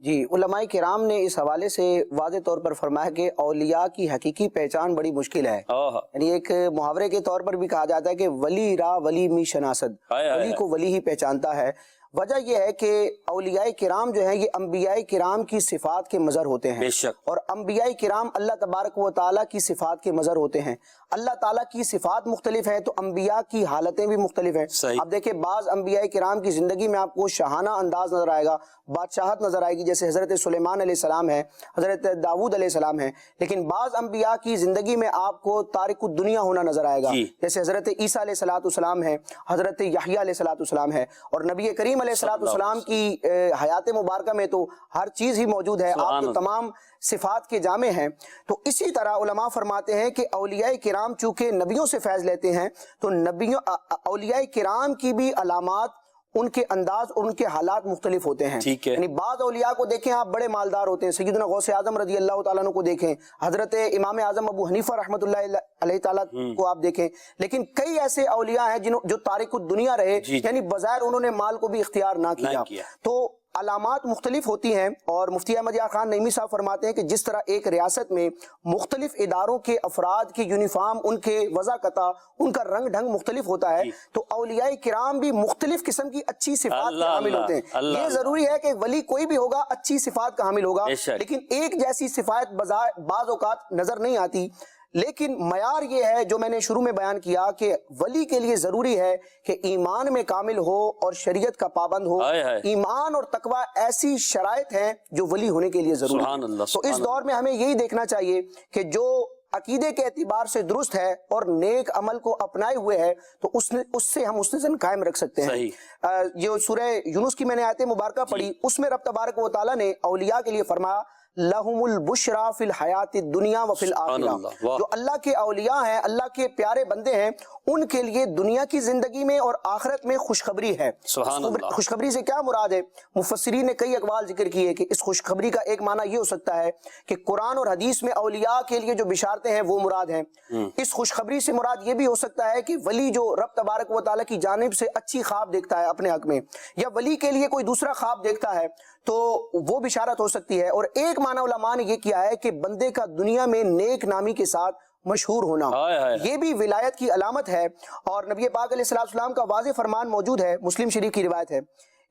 جی، علماء کرام نے اس حوالے سے واضح طور پر فرمایا کہ اولیاء کی حقیقی پہچان بڑی مشکل ہے۔ یعنی ایک محاورے کے طور پر بھی کہا جاتا ہے کہ ولی را ولی می شناسد، ولی کو ولی ہی پہچانتا ہے۔ وجہ یہ ہے کہ اولیاء کرام جو ہیں یہ انبیاء کرام کی صفات کے مظہر ہوتے ہیں، اور انبیاء کرام اللہ تبارک و تعالیٰ کی صفات کے مظہر ہوتے ہیں۔ اللہ تعالیٰ کی صفات مختلف ہیں تو انبیاء کی حالتیں بھی مختلف ہیں۔ اب دیکھیں بعض انبیاء کرام کی زندگی میں آپ کو شاہانہ انداز نظر آئے گا، بادشاہت نظر آئے گی، جیسے حضرت سلیمان علیہ السلام ہے، حضرت داؤد علیہ السلام ہے، لیکن بعض انبیاء کی زندگی میں آپ کو تارک الدنیا ہونا نظر آئے گا، جیسے حضرت عیسیٰ علیہ السلام ہے، حضرت یحییٰ علیہ السلام ہے، اور نبی کریم علیہ السلام کی حیات مبارکہ میں تو ہر چیز ہی موجود ہے، آپ تو تمام صفات کے جامع ہیں۔ تو اسی طرح علماء فرماتے ہیں کہ اولیاء کرام چونکہ نبیوں سے فیض لیتے ہیں تو اولیاء کرام کی بھی علامات، ان کے انداز اور ان کے حالات مختلف ہوتے ہیں۔ یعنی بعض اولیاء کو دیکھیں آپ بڑے مالدار ہوتے ہیں، سیدنا غوث اعظم رضی اللہ تعالیٰ عنہ کو دیکھیں، حضرت امام اعظم ابو حنیفہ رحمۃ اللہ علیہ تعالیٰ کو آپ دیکھیں، لیکن کئی ایسے اولیاء ہیں جو تارک الدنیا رہے، یعنی بظاہر انہوں نے مال کو بھی اختیار نہ کیا۔ تو علامات مختلف ہوتی ہیں، اور مفتی احمد یار خان نعیمی صاحب فرماتے ہیں کہ جس طرح ایک ریاست میں مختلف اداروں کے افراد کی یونیفارم، ان کے وضاقتہ، ان کا رنگ ڈھنگ مختلف ہوتا ہے، تو اولیاء کرام بھی مختلف قسم کی اچھی صفات کے حامل ہوتے ہیں۔ یہ ضروری ہے کہ ولی کوئی بھی ہوگا اچھی صفات کا حامل ہوگا، لیکن ایک جیسی صفات بعض اوقات نظر نہیں آتی، لیکن معیار یہ ہے جو میں نے شروع میں بیان کیا کہ ولی کے لیے ضروری ہے کہ ایمان میں کامل ہو اور شریعت کا پابند ہو. ایمان اور تقوی ایسی شرائط ہیں جو ولی ہونے کے لیے ضروری ہے. تو اس دور میں ہمیں یہی دیکھنا چاہیے کہ جو عقیدے کے اعتبار سے درست ہے اور نیک عمل کو اپنائے ہوئے ہے تو اس سے ہم حسن قائم رکھ سکتے ہیں. جو سورہ یونس کی میں نے آیت مبارکہ پڑھی اس میں رب تبارک و تعالیٰ نے اولیاء کے لیے فرمایا لہم البشرا فی الحیات الدنیا وفی الآخرہ. جو اللہ کے اولیاء ہیں, اللہ کے پیارے بندے ہیں, ان کے لیے دنیا کی زندگی میں اور آخرت میں خوشخبری ہے. خوشخبری سے کیا مراد ہے؟ مفسرین نے کئی اقوال ذکر کیے کہ اس خوشخبری کا ایک معنی یہ ہو سکتا ہے کہ قرآن اور حدیث میں اولیاء کے لیے جو بشارتیں ہیں وہ مراد ہیں. اس خوشخبری سے مراد یہ بھی ہو سکتا ہے کہ ولی جو رب تبارک و تعالیٰ کی جانب سے اچھی خواب دیکھتا ہے اپنے حق میں, یا ولی کے لیے کوئی دوسرا خواب دیکھتا ہے تو وہ بشارت ہو سکتی ہے. اور ایک معنی علماء نے یہ کیا ہے کہ بندے کا دنیا میں نیک نامی کے ساتھ مشہور ہونا, یہ بھی ولایت کی علامت ہے. اور نبی پاک علیہ السلام کا واضح فرمان موجود ہے, مسلم شریف کی روایت ہے.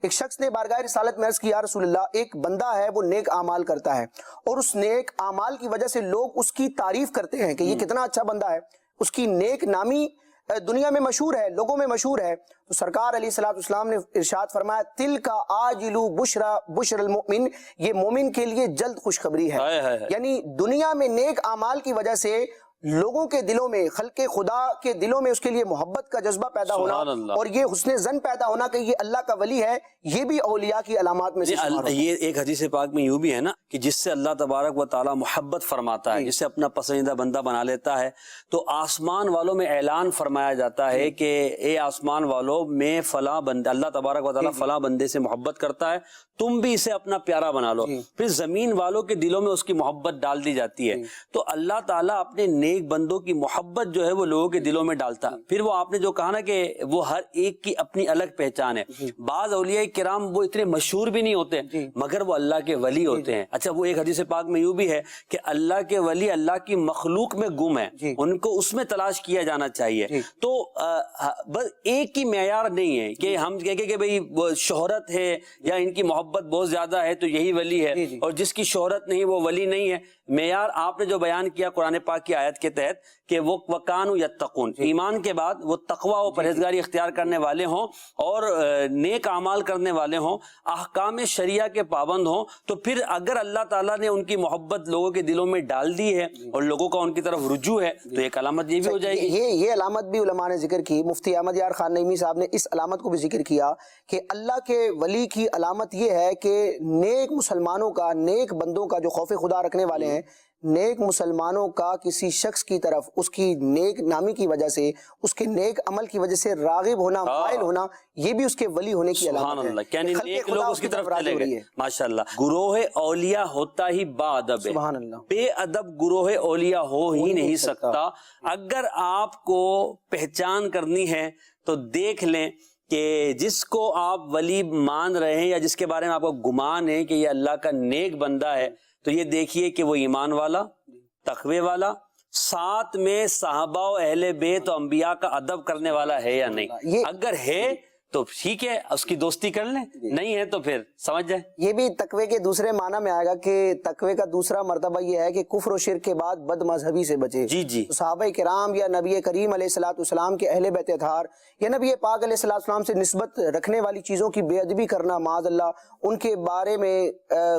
ایک شخص نے بارگاہ رسالت میں عرض کی یا رسول اللہ, ایک بندہ ہے وہ نیک اعمال کرتا ہے اور اس نیک اعمال کی وجہ سے لوگ اس کی تعریف کرتے ہیں کہ یہ کتنا اچھا بندہ ہے, اس کی نیک نامی دنیا میں مشہور ہے, لوگوں میں مشہور ہے. تو سرکار علیہ السلام نے ارشاد فرمایا تل کا آجلو بشر المؤمن, یہ مومن کے لیے جلد خوشخبری ہے. یعنی دنیا میں نیک اعمال کی وجہ سے لوگوں کے دلوں میں, خلق خدا کے دلوں میں اس کے لیے محبت کا جذبہ پیدا ہونا اور یہ حسن ظن پیدا ہونا کہ یہ اللہ کا ولی ہے, یہ بھی اولیاء کی علامات میں سے شمار. یہ ایک حدیث پاک میں یوں بھی ہے نا کہ جس سے اللہ تبارک و تعالی محبت فرماتا ہے, جس سے اپنا پسندیدہ بندہ بنا لیتا ہے, تو آسمان والوں میں اعلان فرمایا جاتا ہے کہ اے آسمان والوں, میں فلاں بندہ, اللہ تبارک و تعالی فلاں بندے سے محبت کرتا ہے, تم بھی اسے اپنا پیارا بنا لو. پھر زمین والوں کے دلوں میں اس کی محبت ڈال دی جاتی ہے. تو اللہ تعالیٰ اپنے نیک بندوں کی محبت جو ہے وہ لوگوں کے دلوں میں ڈالتا. پھر وہ آپ نے جو کہا نا کہ وہ ہر ایک کی اپنی الگ پہچان ہے. بعض اولیاء کرام وہ اتنے مشہور بھی نہیں ہوتے مگر وہ اللہ کے ولی ہوتے ہیں. اچھا, وہ ایک حدیث پاک میں یوں بھی ہے کہ اللہ کے ولی اللہ کی مخلوق میں گم ہے, ان کو اس میں تلاش کیا جانا چاہیے. تو بس ایک ہی معیار نہیں ہے کہ ہم کہیں کہ بھئی وہ شہرت ہے یا ان کی محبت بہت زیادہ ہے تو یہی ولی ہے, اور جس کی شہرت نہیں وہ ولی نہیں ہے. معیار آپ نے جو بیان کیا قرآن پاک کی آیت کے تحت کہ وہ وَقَانُوا يَتَّقُونَ, ایمان کے بعد وہ تقوی و پرہیزگاری اختیار کرنے والے ہوں اور نیک اعمال کرنے والے ہوں, احکام شریعہ کے پابند ہوں, تو پھر اگر اللہ تعالیٰ نے ان کی محبت لوگوں کے دلوں میں ڈال دی ہے اور لوگوں کا ان کی طرف رجوع ہے تو ایک علامت یہ بھی ہو جائے گی. یہ علامت بھی علماء نے ذکر کی. مفتی احمد یار خان نعیمی صاحب نے اس علامت کو بھی ذکر کیا کہ اللہ کے ولی کی علامت یہ ہے کہ نیک مسلمانوں کا, نیک بندوں کا جو خوف خدا رکھنے والے ہیں, نیک مسلمانوں کا کسی شخص کی طرف اس کی نیک نامی کی وجہ سے, اس کے نیک عمل کی وجہ سے راغب ہونا, مائل ہونا, یہ بھی اس کے ولی ہونے کی علامت ہے. سبحان اللہ, یعنی نیک لوگ اس کی طرف چلے گئے. ماشاءاللہ. گروہ اولیاء ہوتا ہی با ادب ہے, سبحان اللہ, بے ادب گروہ اولیاء ہو ہی نہیں سکتا. اگر آپ کو پہچان کرنی ہے تو دیکھ لیں کہ جس کو آپ ولی مان رہے ہیں یا جس کے بارے میں آپ کو گمان ہے کہ یہ اللہ کا نیک بندہ ہے, تو یہ دیکھیے کہ وہ ایمان والا, تقوی والا, ساتھ میں صحابہ و اہل بیت و انبیاء کا ادب کرنے والا ہے یا نہیں. اگر ہے تو ٹھیک ہے, اس کی دوستی کر لیں, نہیں ہے تو پھر سمجھ جائیں. یہ بھی تقوی کے دوسرے معنی میں آئے گا کہ تقوی کا دوسرا مرتبہ یہ ہے کہ کفر و شرک کے بعد بد مذہبی سے بچے. جی صحابہ کرام یا نبی کریم علیہ السلام کے اہل بیت اطہار یا نبی پاک علیہ السلام سے نسبت رکھنے والی چیزوں کی بے ادبی کرنا, معاذ اللہ, ان کے بارے میں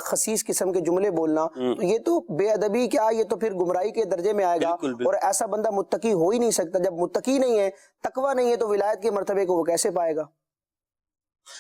خسیس قسم کے جملے بولنا, تو یہ تو بے ادبی کیا, یہ تو پھر گمراہی کے درجے میں آئے گا. اور ایسا بندہ متقی ہو ہی نہیں سکتا. جب متقی نہیں ہے, تقوی نہیں ہے, تو ولایت کے مرتبے کو وہ کیسے پائے گا؟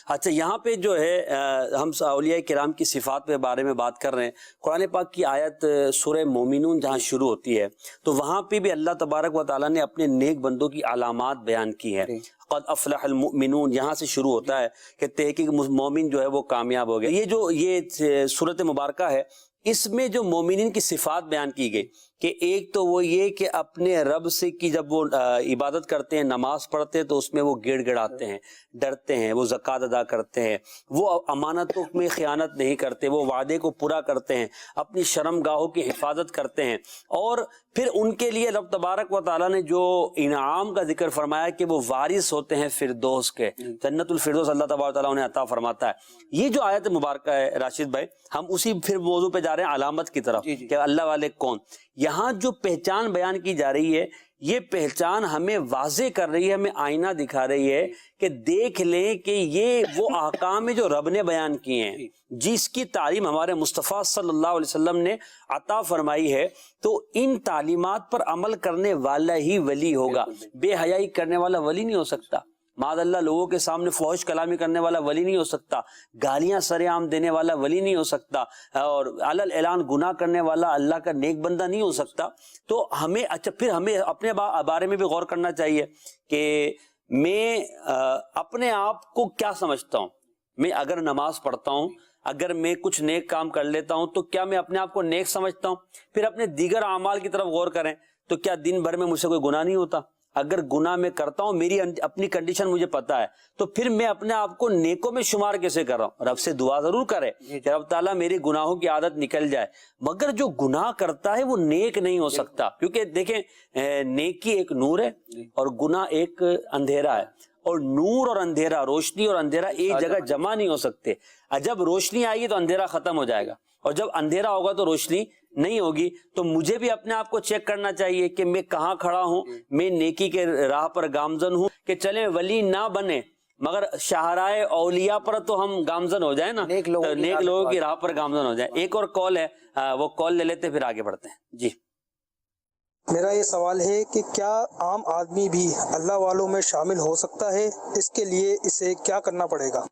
اچھا, یہاں پہ جو ہے ہم اولیاء کرام کی صفات کے بارے میں بات کر رہے ہیں. قرآن پاک کی آیت سورہ مومنون جہاں شروع ہوتی ہے تو وہاں پہ بھی اللہ تبارک و تعالیٰ نے اپنے نیک بندوں کی علامات بیان کی ہیں. قد افلح المؤمنون یہاں سے شروع ہوتا ہے کہ تحقیق مومن جو ہے وہ کامیاب ہو گیا. یہ سورت مبارکہ ہے, اس میں جو مومنین کی صفات بیان کی گئی کہ ایک تو وہ یہ کہ اپنے رب سے کی جب وہ عبادت کرتے ہیں, نماز پڑھتے ہیں تو اس میں وہ گڑ گڑاتے ہیں, ڈرتے ہیں, وہ زکوٰۃ ادا کرتے ہیں, وہ امانتوں میں خیانت نہیں کرتے, وہ وعدے کو پورا کرتے ہیں, اپنی شرم گاہوں کی حفاظت کرتے ہیں. اور پھر ان کے لیے رب تبارک و تعالیٰ نے جو انعام کا ذکر فرمایا کہ وہ وارث ہوتے ہیں فردوس کے, جنت الفردوس اللہ تبارک و تعالیٰ انہیں عطا فرماتا ہے. یہ جو آیت مبارکہ ہے راشد بھائی, ہم اسی پھر موضوع پہ جا جا رہے ہیں علامت کی طرف کہ اللہ والے کون. یہاں جو پہچان بیان کی جا رہی ہے یہ پہچان ہمیں واضح کر رہی ہے, ہمیں آئینہ دکھا رہی ہے کہ دیکھ لیں کہ یہ وہ احکام ہیں جو رب نے بیان کیے ہیں, جس کی تعلیم ہمارے مصطفیٰ صلی اللہ علیہ وسلم نے عطا فرمائی ہے. تو ان تعلیمات پر عمل کرنے والا ہی ولی ہوگا. بے حیائی کرنے والا ولی نہیں ہو سکتا, معاذ اللہ لوگوں کے سامنے فحش کلامی کرنے والا ولی نہیں ہو سکتا, گالیاں سر عام دینے والا ولی نہیں ہو سکتا, اور علل اعلان گناہ کرنے والا اللہ کا نیک بندہ نہیں ہو سکتا. تو ہمیں پھر ہمیں اپنے بارے میں بھی غور کرنا چاہیے کہ میں اپنے آپ کو کیا سمجھتا ہوں. میں اگر نماز پڑھتا ہوں, اگر میں کچھ نیک کام کر لیتا ہوں, تو کیا میں اپنے آپ کو نیک سمجھتا ہوں؟ پھر اپنے دیگر اعمال کی طرف غور کریں تو کیا دن بھر میں مجھ سے کوئی گناہ نہیں ہوتا؟ اگر گناہ میں کرتا ہوں, میری اپنی کنڈیشن مجھے پتا ہے, تو پھر میں اپنے آپ کو نیکوں میں شمار کیسے کر رہا ہوں؟ رب سے دعا ضرور کرے کہ رب تعالیٰ میری گناہوں کی عادت نکل جائے, مگر جو گناہ کرتا ہے وہ نیک نہیں ہو سکتا. کیونکہ دیکھیں نیکی ایک نور ہے اور گناہ ایک اندھیرا ہے, اور نور اور اندھیرا, روشنی اور اندھیرا ایک جگہ جمع نہیں ہو سکتے. جب روشنی آئے گی تو اندھیرا ختم ہو جائے گا, اور جب اندھیرا ہوگا تو روشنی نہیں ہوگی. تو مجھے بھی اپنے آپ کو چیک کرنا چاہیے کہ میں کہاں کھڑا ہوں, میں نیکی کے راہ پر گامزن ہوں. کہ چلیں ولی نہ بنے مگر شاہراہ اولیاء پر تو ہم گامزن ہو جائیں نا, نیک لوگوں کی راہ پر گامزن ہو جائیں. ایک اور کال ہے, وہ کال لے لیتے پھر آگے بڑھتے ہیں. جی میرا یہ سوال ہے کہ کیا عام آدمی بھی اللہ والوں میں شامل ہو سکتا ہے؟ اس کے لیے اسے کیا کرنا پڑے گا؟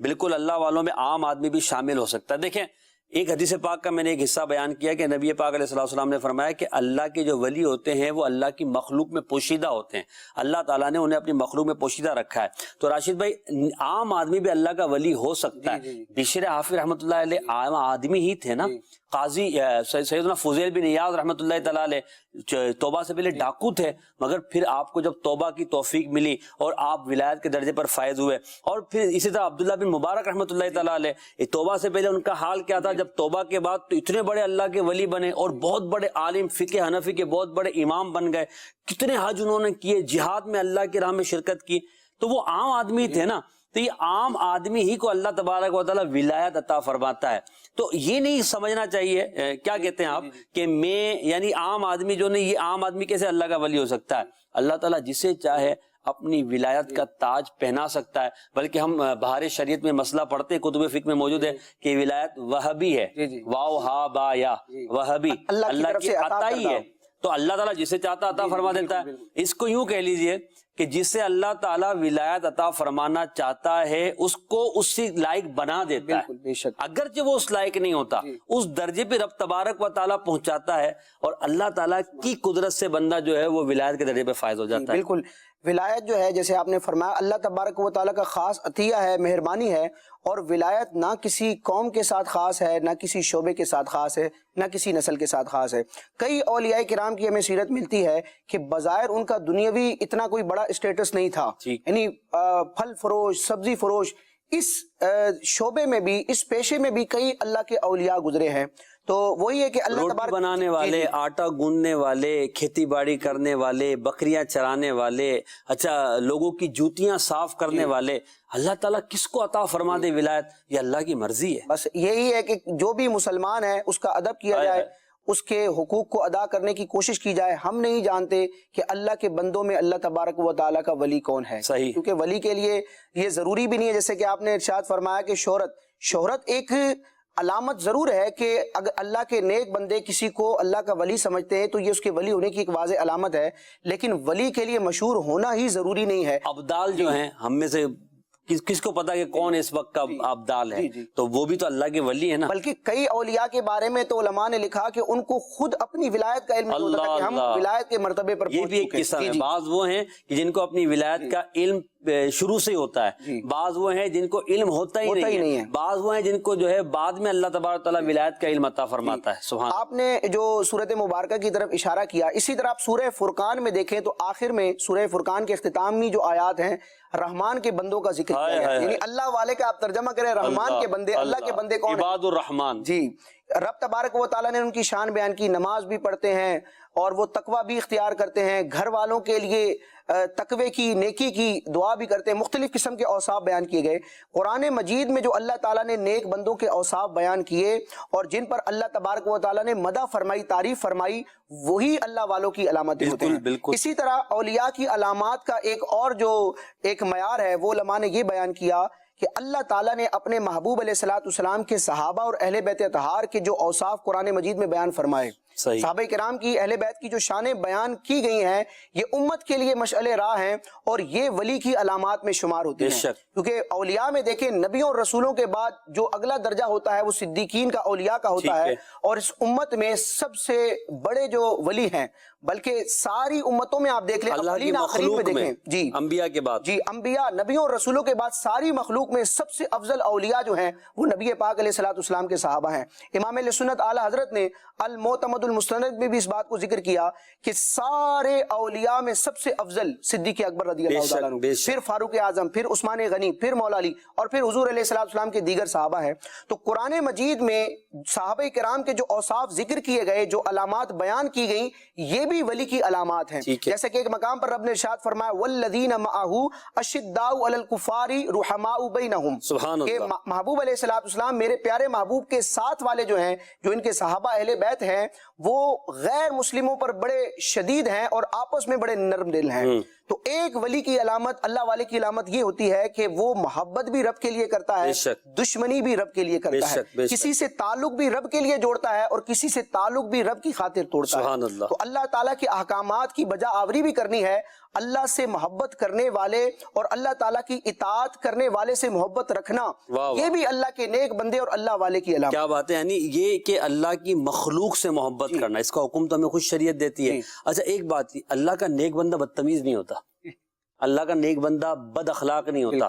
بالکل اللہ والوں میں عام آدمی بھی شامل ہو سکتا ہے. دیکھیں ایک حدیث پاک کا میں نے ایک حصہ بیان کیا کہ نبی پاک علیہ الصلوۃ والسلام نے فرمایا کہ اللہ کے جو ولی ہوتے ہیں وہ اللہ کی مخلوق میں پوشیدہ ہوتے ہیں, اللہ تعالیٰ نے انہیں اپنی مخلوق میں پوشیدہ رکھا ہے. تو راشد بھائی عام آدمی بھی اللہ کا ولی ہو سکتا ہے. بشر حافظ رحمۃ اللہ علیہ عام آدمی ہی تھے نا. قاضی سیدنا فضیل بن ایاض رحمۃ اللہ تعالیٰ علیہ توبہ سے پہلے ڈاکو تھے, مگر پھر آپ کو جب توبہ کی توفیق ملی اور آپ ولایت کے درجے پر فائز ہوئے. اور پھر اسی طرح عبداللہ بن مبارک رحمۃ اللہ تعالیٰ علیہ توبہ سے پہلے ان کا حال کیا تھا, جب توبہ کے بعد تو اتنے بڑے اللہ کے ولی بنے اور بہت بڑے عالم, فقہ حنفی کے بہت بڑے امام بن گئے. کتنے حج انہوں نے کیے, جہاد میں اللہ کی راہ میں شرکت کی. تو وہ عام آدمی تھے نا. تو یہ عام آدمی ہی کو اللہ تبارک و تعالیٰ ولایت عطا فرماتا ہے. تو یہ نہیں سمجھنا چاہیے کیا کہتے ہیں آپ کہ میں یعنی عام آدمی جو نہیں, یہ عام آدمی کیسے اللہ کا ولی ہو سکتا ہے؟ اللہ تعالیٰ جسے چاہے اپنی ولایت کا تاج پہنا سکتا ہے. بلکہ ہم بہار شریعت میں مسئلہ پڑھتے ہیں, کتب فقہ میں موجود ہے کہ ولایت وہبی ہے, واو ہا با یا, وہبی اللہ کی عطا ہی ہے. تو اللہ تعالیٰ جسے چاہتا عطا فرما دیتا ہے. اس کو یوں کہہ لیجئے کہ جسے اللہ تعالیٰ ولایت عطا فرمانا چاہتا ہے اس کو اسی لائق بنا دیتا ہے, اگرچہ وہ اس لائق نہیں ہوتا, اس درجے پہ رب تبارک و تعالیٰ پہنچاتا ہے, اور اللہ تعالیٰ کی قدرت سے بندہ جو ہے وہ ولایت کے درجے پہ فائز ہو جاتا ہے. بالکل ولایت جو ہے جیسے آپ نے فرمایا اللہ تبارک و تعالیٰ کا خاص عطیہ ہے, مہربانی ہے. اور ولایت نہ کسی قوم کے ساتھ خاص ہے, نہ کسی شعبے کے ساتھ خاص ہے, نہ کسی نسل کے ساتھ خاص ہے. کئی اولیاء کرام کی ہمیں سیرت ملتی ہے کہ بظاہر ان کا دنیاوی اتنا کوئی بڑا اسٹیٹس نہیں تھا, یعنی پھل فروش, سبزی فروش, اس شعبے میں بھی, اس پیشے میں بھی کئی اللہ کے اولیاء گزرے ہیں. تو وہی ہے کہ اللہ تبارک بنانے والے, آٹا گوندنے والے, کھیتی باڑی کرنے والے, بکریاں چرانے والے, اچھا لوگوں کی جوتیاں صاف کرنے والے, اللہ تعالیٰ کس کو عطا فرما دے ولایت, یہ اللہ کی مرضی ہے. بس یہی ہے کہ جو بھی مسلمان ہے اس کا ادب کیا جائے, اس کے حقوق کو ادا کرنے کی کوشش کی جائے. ہم نہیں جانتے کہ اللہ کے بندوں میں اللہ تبارک و تعالیٰ کا ولی کون ہے, صحیح, کیونکہ ولی کے لیے یہ ضروری بھی نہیں ہے. جیسے کہ آپ نے ارشاد فرمایا کہ شہرت ایک علامت ضرور ہے کہ اگر اللہ کے نیک بندے کسی کو اللہ کا ولی سمجھتے ہیں تو یہ اس کے ولی ہونے کی ایک واضح علامت ہے, لیکن ولی کے لیے مشہور ہونا ہی ضروری نہیں ہے. ابدال جو ہیں ہم میں سے کس کو پتا کہ کون اس وقت کا ابدال ہے, تو وہ بھی تو اللہ کے ولی ہے نا. بلکہ کئی اولیاء کے بارے میں تو علماء نے لکھا کہ ان کو خود اپنی ولایت کا علم ہوتا تھا کہ ہم ولایت کے مرتبے پر یہ بھی ایک قصہ ہے. بعض وہ ہیں کہ جن کو اپنی ولایت کا علم شروع سے ہوتا ہے, بعض وہ ہیں جن کو علم ہوتا ہی نہیں ہے, بعض وہ ہیں جن کو جو ہے بعد میں اللہ تبارک تعالیٰ ولایت کا علم عطا فرماتا ہے. سبحان. آپ نے جو سورۃ مبارکہ کی طرف اشارہ کیا, اسی طرح آپ سورہ فرقان میں دیکھیں تو آخر میں سورہ فرقان کے اختتامی جو آیات ہیں رحمان کے بندوں کا ذکر کیا ہے, یعنی اللہ والے کا آپ ترجمہ کریں رحمان کے بندے, اللہ کے بندے کون ہیں؟ عباد الرحمان. جی, رب تبارک و تعالیٰ نے ان کی شان بیان کی, نماز بھی پڑھتے ہیں اور وہ تقوی بھی اختیار کرتے ہیں، گھر والوں کے لیے تقوی کی، نیکی کی دعا بھی کرتے ہیں، مختلف قسم کے اوصاف بیان کیے گئے۔ قرآن مجید میں جو اللہ تعالیٰ نے نیک بندوں کے اوصاف بیان کیے اور جن پر اللہ تبارک و تعالیٰ نے مدح فرمائی، تعریف فرمائی، وہی اللہ والوں کی علامتیں ہوتے ہیں۔ بالکل۔ اسی طرح اولیاء کی علامات کا ایک اور جو ایک معیار ہے، وہ علماء نے یہ بیان کیا کہ اللہ تعالیٰ نے اپنے محبوب علیہ السلام کے صحابہ اور اہل بیت اطہار کے جو اوصاف قرآن مجید میں بیان فرمائے، صحابہ کرام کی، اہل بیت کی جو شانیں بیان کی گئی ہیں، یہ امت کے لیے مشعل راہ ہیں اور یہ ولی کی علامات میں شمار ہوتی ہیں۔ کیونکہ اولیاء میں دیکھیں، نبیوں اور رسولوں کے بعد جو اگلا درجہ ہوتا ہے وہ صدیقین کا، اولیاء کا ہوتا ہے، اور اس امت میں سب سے بڑے جو ولی ہیں، بلکہ ساری امتوں میں آپ دیکھ لیں، اللہ کی آخرین میں دیکھیں، جی انبیاء کے بعد، جی انبیاء، نبیوں اور رسولوں کے بعد ساری مخلوق میں سب سے افضل اولیاء جو ہیں وہ نبی پاک علیہ السلام کے صحابہ ہیں۔ امام علیہ سنت اعلیٰ حضرت نے المعتمد المستند میں بھی اس بات کو ذکر کیا کہ سارے اولیاء میں سب سے افضل صدیق اکبر رضی اللہ تعالیٰ عنہ، پھر فاروق اعظم، پھر عثمان غنی، پھر مولا علی، اور پھر حضور علیہ السلام کے دیگر صحابہ ہیں۔ تو قرآن مجید میں صحابہ کرام کے جو اوصاف ذکر کیے گئے، جو علامات بیان کی گئیں، یہ بھی ولی کی علامات ہیں۔ جیسے کہ ایک مقام پر رب نے ارشاد فرمایا والذین معہ اشداء علی الکفار رحماء بینہم، کہ محبوب علیہ السلام، میرے پیارے محبوب کے ساتھ والے جو ہیں، جو ان کے صحابہ اہل بیت ہیں، وہ غیر مسلموں پر بڑے شدید ہیں اور آپس میں بڑے نرم دل ہیں۔ تو ایک ولی کی علامت، اللہ والے کی علامت یہ ہوتی ہے کہ وہ محبت بھی رب کے لیے کرتا ہے، دشمنی بھی رب کے لیے کرتا ہے، کسی سے تعلق بھی رب کے لیے جوڑتا ہے اور کسی سے تعلق بھی رب کی خاطر توڑتا ہے۔ تو اللہ تعالیٰ کے احکامات کی بجا آوری بھی کرنی ہے، اللہ سے محبت کرنے والے اور اللہ تعالیٰ کی اطاعت کرنے والے سے محبت رکھنا، یہ بھی اللہ کے نیک بندے اور اللہ والے کی علامت۔ کیا بات ہے، یعنی یہ کہ اللہ کی مخلوق سے محبت کرنا، اس کا حکم تو ہمیں خود شریعت دیتی ہے۔ اچھا ایک بات، اللہ کا نیک بندہ بدتمیز نہیں ہوتا، اللہ کا نیک بندہ بد اخلاق نہیں ہوتا،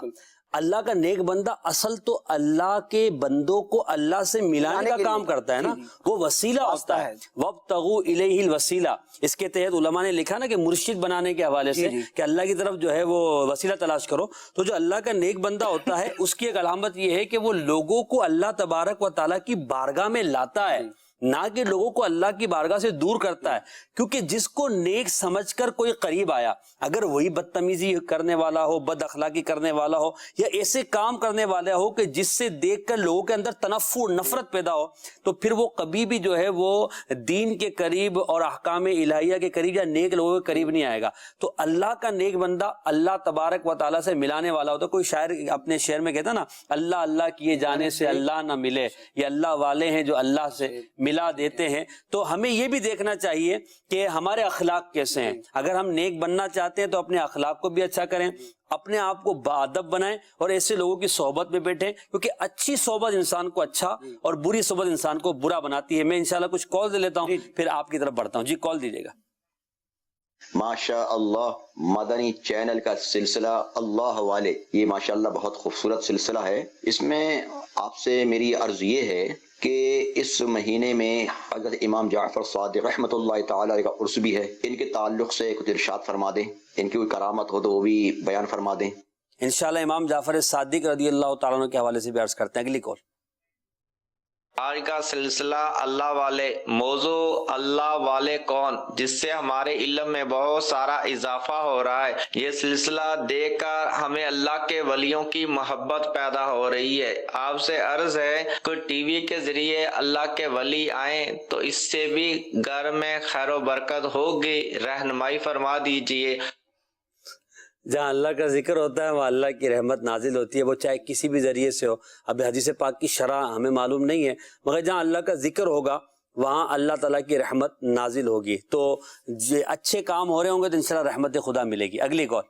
اللہ کا نیک بندہ اصل تو اللہ کے بندوں کو اللہ سے ملانے کا کام کرتا ہے نا، وہ وسیلہ ہوتا ہے۔ وَابْتَغُوا إِلَيْهِ الْوَسِيلَةَ، اس کے تحت علماء نے لکھا نا کہ مرشد بنانے کے حوالے سے کہ اللہ کی طرف جو ہے وہ وسیلہ تلاش کرو۔ تو جو اللہ کا نیک بندہ ہوتا ہے اس کی ایک علامت یہ ہے کہ وہ لوگوں کو اللہ تبارک و تعالیٰ کی بارگاہ میں لاتا ہے، نہ کہ لوگوں کو اللہ کی بارگاہ سے دور کرتا ہے۔ کیونکہ جس کو نیک سمجھ کر کوئی قریب آیا، اگر وہی بدتمیزی کرنے والا ہو، بد اخلاقی کرنے والا ہو، یا ایسے کام کرنے والا ہو کہ جس سے دیکھ کر لوگوں کے اندر تنفر، نفرت پیدا ہو، تو پھر وہ کبھی بھی جو ہے وہ دین کے قریب اور احکام الہیہ کے قریب یا نیک لوگوں کے قریب نہیں آئے گا۔ تو اللہ کا نیک بندہ اللہ تبارک و تعالیٰ سے ملانے والا ہوتا ہے۔ کوئی شاعر اپنے شعر میں کہتا نا، اللہ اللہ کیے جانے سے اللہ نہ ملے، یہ اللہ والے ہیں جو اللہ سے ملا دیتے ہیں۔ تو ہمیں یہ بھی دیکھنا چاہیے کہ ہمارے اخلاق کیسے ہیں۔ اگر ہم نیک بننا چاہتے ہیں تو اپنے اخلاق کو بھی اچھا کریں، اپنے آپ کو باادب بنائیں اور ایسے لوگوں کی صحبت میں بیٹھیں، کیونکہ اچھی صحبت انسان کو اچھا اور بری صحبت انسان کو برا بناتی ہے۔ میں انشاءاللہ کچھ کال دے لیتا ہوں، پھر آپ کی طرف بڑھتا ہوں۔ جی کال دیجیے گا۔ ماشاء اللہ، مدنی چینل کا سلسلہ اللہ والے، یہ ماشاءاللہ بہت خوبصورت سلسلہ ہے۔ اس میں آپ سے میری عرض یہ ہے کہ اس مہینے میں حضرت امام جعفر صادق رحمۃ اللہ تعالی علیہ کا عرس بھی ہے، ان کے تعلق سے کچھ ارشاد فرما دیں، ان کی کوئی کرامت ہو تو وہ بھی بیان فرما دیں۔ انشاءاللہ امام جعفر صادق رضی اللہ تعالیٰ عنہ کے حوالے سے بھی عرض کرتے ہیں۔ اگلی کال۔ آج کا سلسلہ اللہ والے، موضوع اللہ والے کون، جس سے ہمارے علم میں بہت سارا اضافہ ہو رہا ہے۔ یہ سلسلہ دیکھ کر ہمیں اللہ کے ولیوں کی محبت پیدا ہو رہی ہے۔ آپ سے عرض ہے کوئی ٹی وی کے ذریعے اللہ کے ولی آئیں تو اس سے بھی گھر میں خیر و برکت ہوگی، رہنمائی فرما دیجئے۔ جہاں اللہ کا ذکر ہوتا ہے وہاں اللہ کی رحمت نازل ہوتی ہے، وہ چاہے کسی بھی ذریعے سے ہو۔ اب حدیث پاک کی شرح ہمیں معلوم نہیں ہے، مگر جہاں اللہ کا ذکر ہوگا وہاں اللہ تعالیٰ کی رحمت نازل ہوگی۔ تو اچھے کام ہو رہے ہوں گے تو انشاءاللہ رحمت خدا ملے گی۔ اگلی کال۔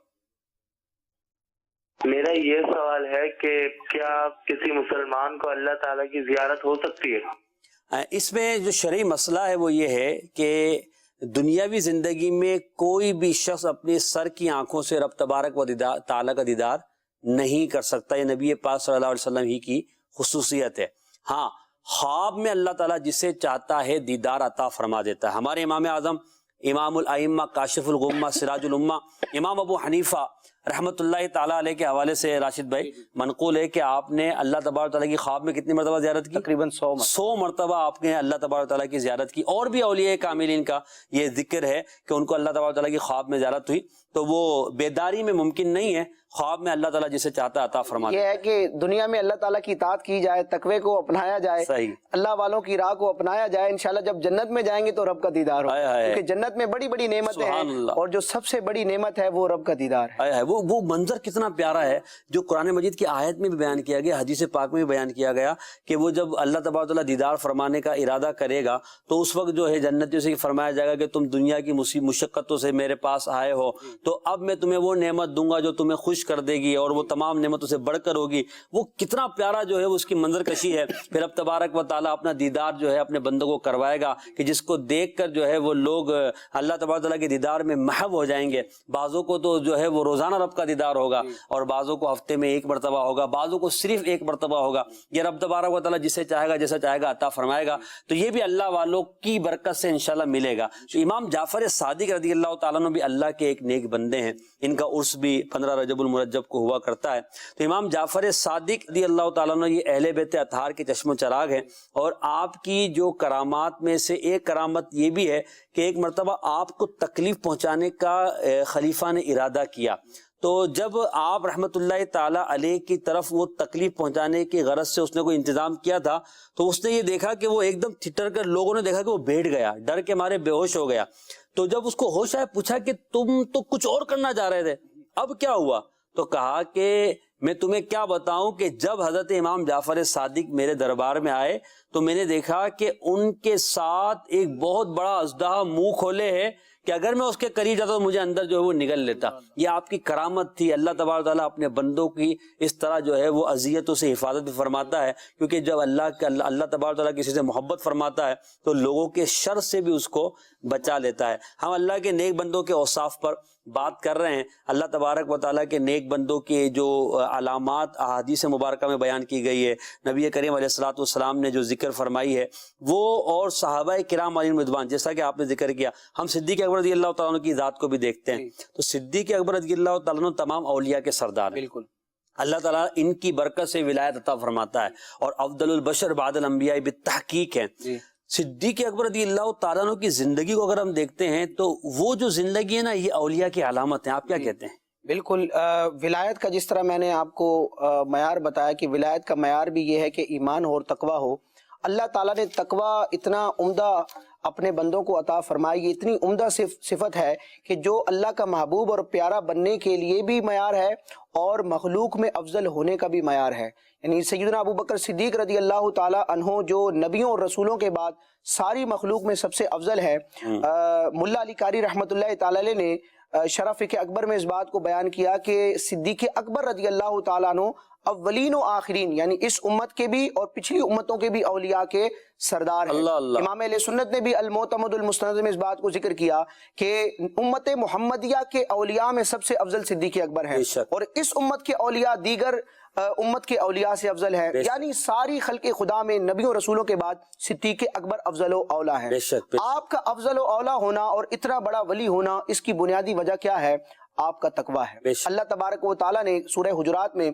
میرا یہ سوال ہے کہ کیا کسی مسلمان کو اللہ تعالیٰ کی زیارت ہو سکتی ہے؟ اس میں جو شرعی مسئلہ ہے وہ یہ ہے کہ دنیاوی زندگی میں کوئی بھی شخص اپنی سر کی آنکھوں سے رب تبارک و تعالیٰ کا دیدار نہیں کر سکتا۔ یہ نبی پاک صلی اللہ علیہ وسلم ہی کی خصوصیت ہے۔ ہاں، خواب میں اللہ تعالیٰ جسے چاہتا ہے دیدار عطا فرما دیتا ہے۔ ہمارے امام اعظم امام الائمہ کاشف الغمہ سراج الامہ امام ابو حنیفہ رحمۃ اللہ تعالیٰ علیہ کے حوالے سے راشد بھائی منقول ہے کہ آپ نے اللہ تبارک تعالیٰ کی خواب میں کتنی مرتبہ زیارت کی؟ تقریباً 100 مرتبہ آپ نے اللہ تبارک تعالیٰ کی زیارت کی. اور بھی اولیاء کاملین کا یہ ذکر ہے کہ ان کو اللہ تبارک تعالیٰ کی خواب میں زیارت ہوئی. تو وہ بیداری میں ممکن نہیں ہے، خواب میں اللہ تعالیٰ جسے چاہتا عطا فرماتا ہے. یہ ہے کہ دنیا میں اللہ تعالیٰ کی اطاعت کی جائے، تقوی کو اپنایا جائے، صحیح، اللہ والوں کی راہ کو اپنایا جائے. انشاءاللہ جب جنت میں جائیں گے تو رب کا دیدار ہو، کیونکہ جنت میں بڑی بڑی نعمتیں ہیں اور جو سب سے بڑی نعمت ہے وہ رب کا دیدار ہے. وہ منظر کتنا پیارا ہے جو قرآن مجید کی آیت میں بھی بیان کیا گیا، حدیث پاک میں بھی بیان کیا گیا کہ وہ جب اللہ تبارک تعالیٰ دیدار فرمانے کا ارادہ کرے گا تو اس وقت جو ہے جنتیوں سے فرمایا جائے گا کہ تم دنیا کی مشقتوں سے میرے پاس آئے ہو تو اب میں تمہیں وہ نعمت دوں گا جو تمہیں خوش کر دے گی اور وہ تمام نعمتوں سے بڑھ کر ہوگی. وہ کتنا پیارا جو ہے اس کی منظر کشی ہے. پھر اب تبارک و تعالیٰ اپنا دیدار جو ہے اپنے بندوں کو کروائے گا کہ جس کو دیکھ کر جو ہے وہ لوگ اللہ تبارک تعالیٰ کے دیدار میں محو ہو جائیں گے. بعضوں کو تو جو ہے وہ روزانہ رب کا دیدار ہوگا اور بعضوں کو ہفتے میں ایک مرتبہ ہوگا، بعضوں کو صرف ایک مرتبہ ہوگا. یہ رب تبارک و تعالیٰ جسے چاہے گا جیسا چاہے گا عطا فرمائے گا. تو یہ بھی اللہ والوں کی برکت سے انشاءاللہ ملے گا. تو امام جعفر صادق رضی اللہ تعالیٰ عنہ بھی اللہ کے ایک نیک بندے ہیں. ان کا عرس بھی 15 رجب المرجب کو ہوا کرتا ہے. تو امام جعفر صادق رضی اللہ تعالیٰ عنہ یہ اہل بیت اطہار کے چشم و چراغ ہیں. اور آپ کی جو کرامات میں سے ایک کرامت یہ بھی ہے کہ ایک مرتبہ آپ کو تکلیف پہنچانے کا خلیفہ نے ارادہ کیا. تو جب آپ رحمت اللہ تعالیٰ علیہ کی طرف وہ تکلیف پہنچانے کی غرض سے اس نے کوئی انتظام کیا تھا تو اس نے یہ دیکھا کہ وہ ایک دم تھٹر کر، لوگوں نے دیکھا کہ وہ بیٹھ گیا، ڈر کے مارے بے ہوش ہو گیا. تو جب اس کو ہوش آیا پوچھا کہ تم تو کچھ اور کرنا چاہ رہے تھے، اب کیا ہوا؟ تو کہا کہ میں تمہیں کیا بتاؤں کہ جب حضرت امام جعفر صادق میرے دربار میں آئے تو میں نے دیکھا کہ ان کے ساتھ ایک بہت بڑا اژدہا منہ کھولے ہے کہ اگر میں اس کے قریب جاتا تو مجھے اندر جو ہے وہ نگل لیتا. یہ آپ کی کرامت تھی. اللہ تبارک تعالیٰ اپنے بندوں کی اس طرح جو ہے وہ اذیتوں سے حفاظت بھی فرماتا ہے، کیونکہ جب اللہ تبارک تعالیٰ کسی سے محبت فرماتا ہے تو لوگوں کے شر سے بھی اس کو بچا لیتا ہے. ہم اللہ کے نیک بندوں کے اوصاف پر بات کر رہے ہیں. اللہ تبارک و تعالیٰ کے نیک بندوں کے جو علامات احادیث مبارکہ میں بیان کی گئی ہے، نبی کریم علیہ الصلوۃ والسلام نے جو ذکر فرمائی ہے وہ، اور صحابہ کرام علیہم رضوان، جیسا کہ آپ نے ذکر کیا. ہم صدیق اکبر رضی اللہ تعالیٰ عنہ کی ذات کو بھی دیکھتے ہیں تو صدیق اکبر رضی اللہ تعالیٰ عنہ تمام اولیاء کے سردار ہیں. بالکل اللہ تعالیٰ ان کی برکت سے ولایت عطا فرماتا ہے اور افضل البشر بعد الانبیاء بالتحقیق ہیں. صدیق اکبر رضی اللہ تعالیٰ عنہ کی زندگی کو اگر ہم دیکھتے ہیں تو وہ جو زندگی ہے نا یہ اولیاء کی علامت ہے. آپ کیا کہتے ہیں؟ بالکل. ولایت کا جس طرح میں نے آپ کو معیار بتایا کہ ولایت کا معیار بھی یہ ہے کہ ایمان ہو اور تقوی ہو. اللہ تعالیٰ نے تقوی اتنا عمدہ اپنے بندوں کو عطا فرمائی، یہ اتنی عمدہ صفت ہے کہ جو اللہ کا محبوب اور پیارا بننے کے لیے بھی معیار ہے اور مخلوق میں افضل ہونے کا بھی معیار ہے. یعنی سیدنا ابو بکر صدیق رضی اللہ تعالیٰ عنہ جو نبیوں اور رسولوں کے بعد ساری مخلوق میں سب سے افضل ہے. ملا علی قاری رحمۃ اللہ تعالیٰ علیہ نے شرف کے اکبر میں اس بات کو بیان کیا کہ صدیق اکبر رضی اللہ تعالیٰ عنہ اولین و آخرین، یعنی اس امت کے بھی اور پچھلی امتوں کے بھی اولیاء کے سردار ہیں. امام اہل سنت نے بھی المعتمد المستند میں اس بات کو ذکر کیا کہ امت محمدیہ کے اولیاء میں سب سے افضل صدیق اکبر ہیں اور اس امت کے اولیاء دیگر امت کے اولیاء سے افضل ہے. یعنی ساری خلق خدا میں نبیوں رسولوں کے بعد صدیق اکبر افضل و اولا ہے. آپ کا افضل و اولا ہونا اور اتنا بڑا ولی ہونا، اس کی بنیادی وجہ کیا ہے؟ آپ کا تقوی ہے. اللہ تبارک و تعالیٰ نے سورہ حجرات میں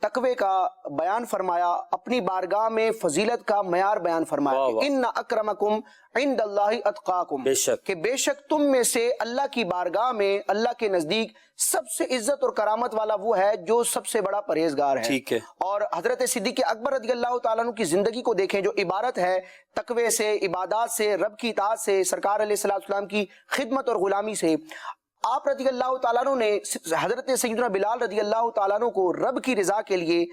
تقوی کا بیان فرمایا، اپنی بارگاہ میں فضیلت کا معیار بیان فرمایا کہ ان اکرمکم عند اللہ اتقاکم، کہ بے شک تم میں سے اللہ کی بارگاہ میں، اللہ کے نزدیک سب سے عزت اور کرامت والا وہ ہے جو سب سے بڑا پرہیزگار ہے. اور حضرت صدیق اکبر رضی اللہ تعالیٰ عنہ کی زندگی کو دیکھیں جو عبارت ہے تقوی سے، عبادات سے، رب کی اطاعت سے، سرکار علیہ السلام کی خدمت اور غلامی سے. آپ رضی اللہ تعالیٰ عنہ نے حضرت سیدنا بلال رضی اللہ تعالیٰ عنہ کو رب کی رضا کے لیے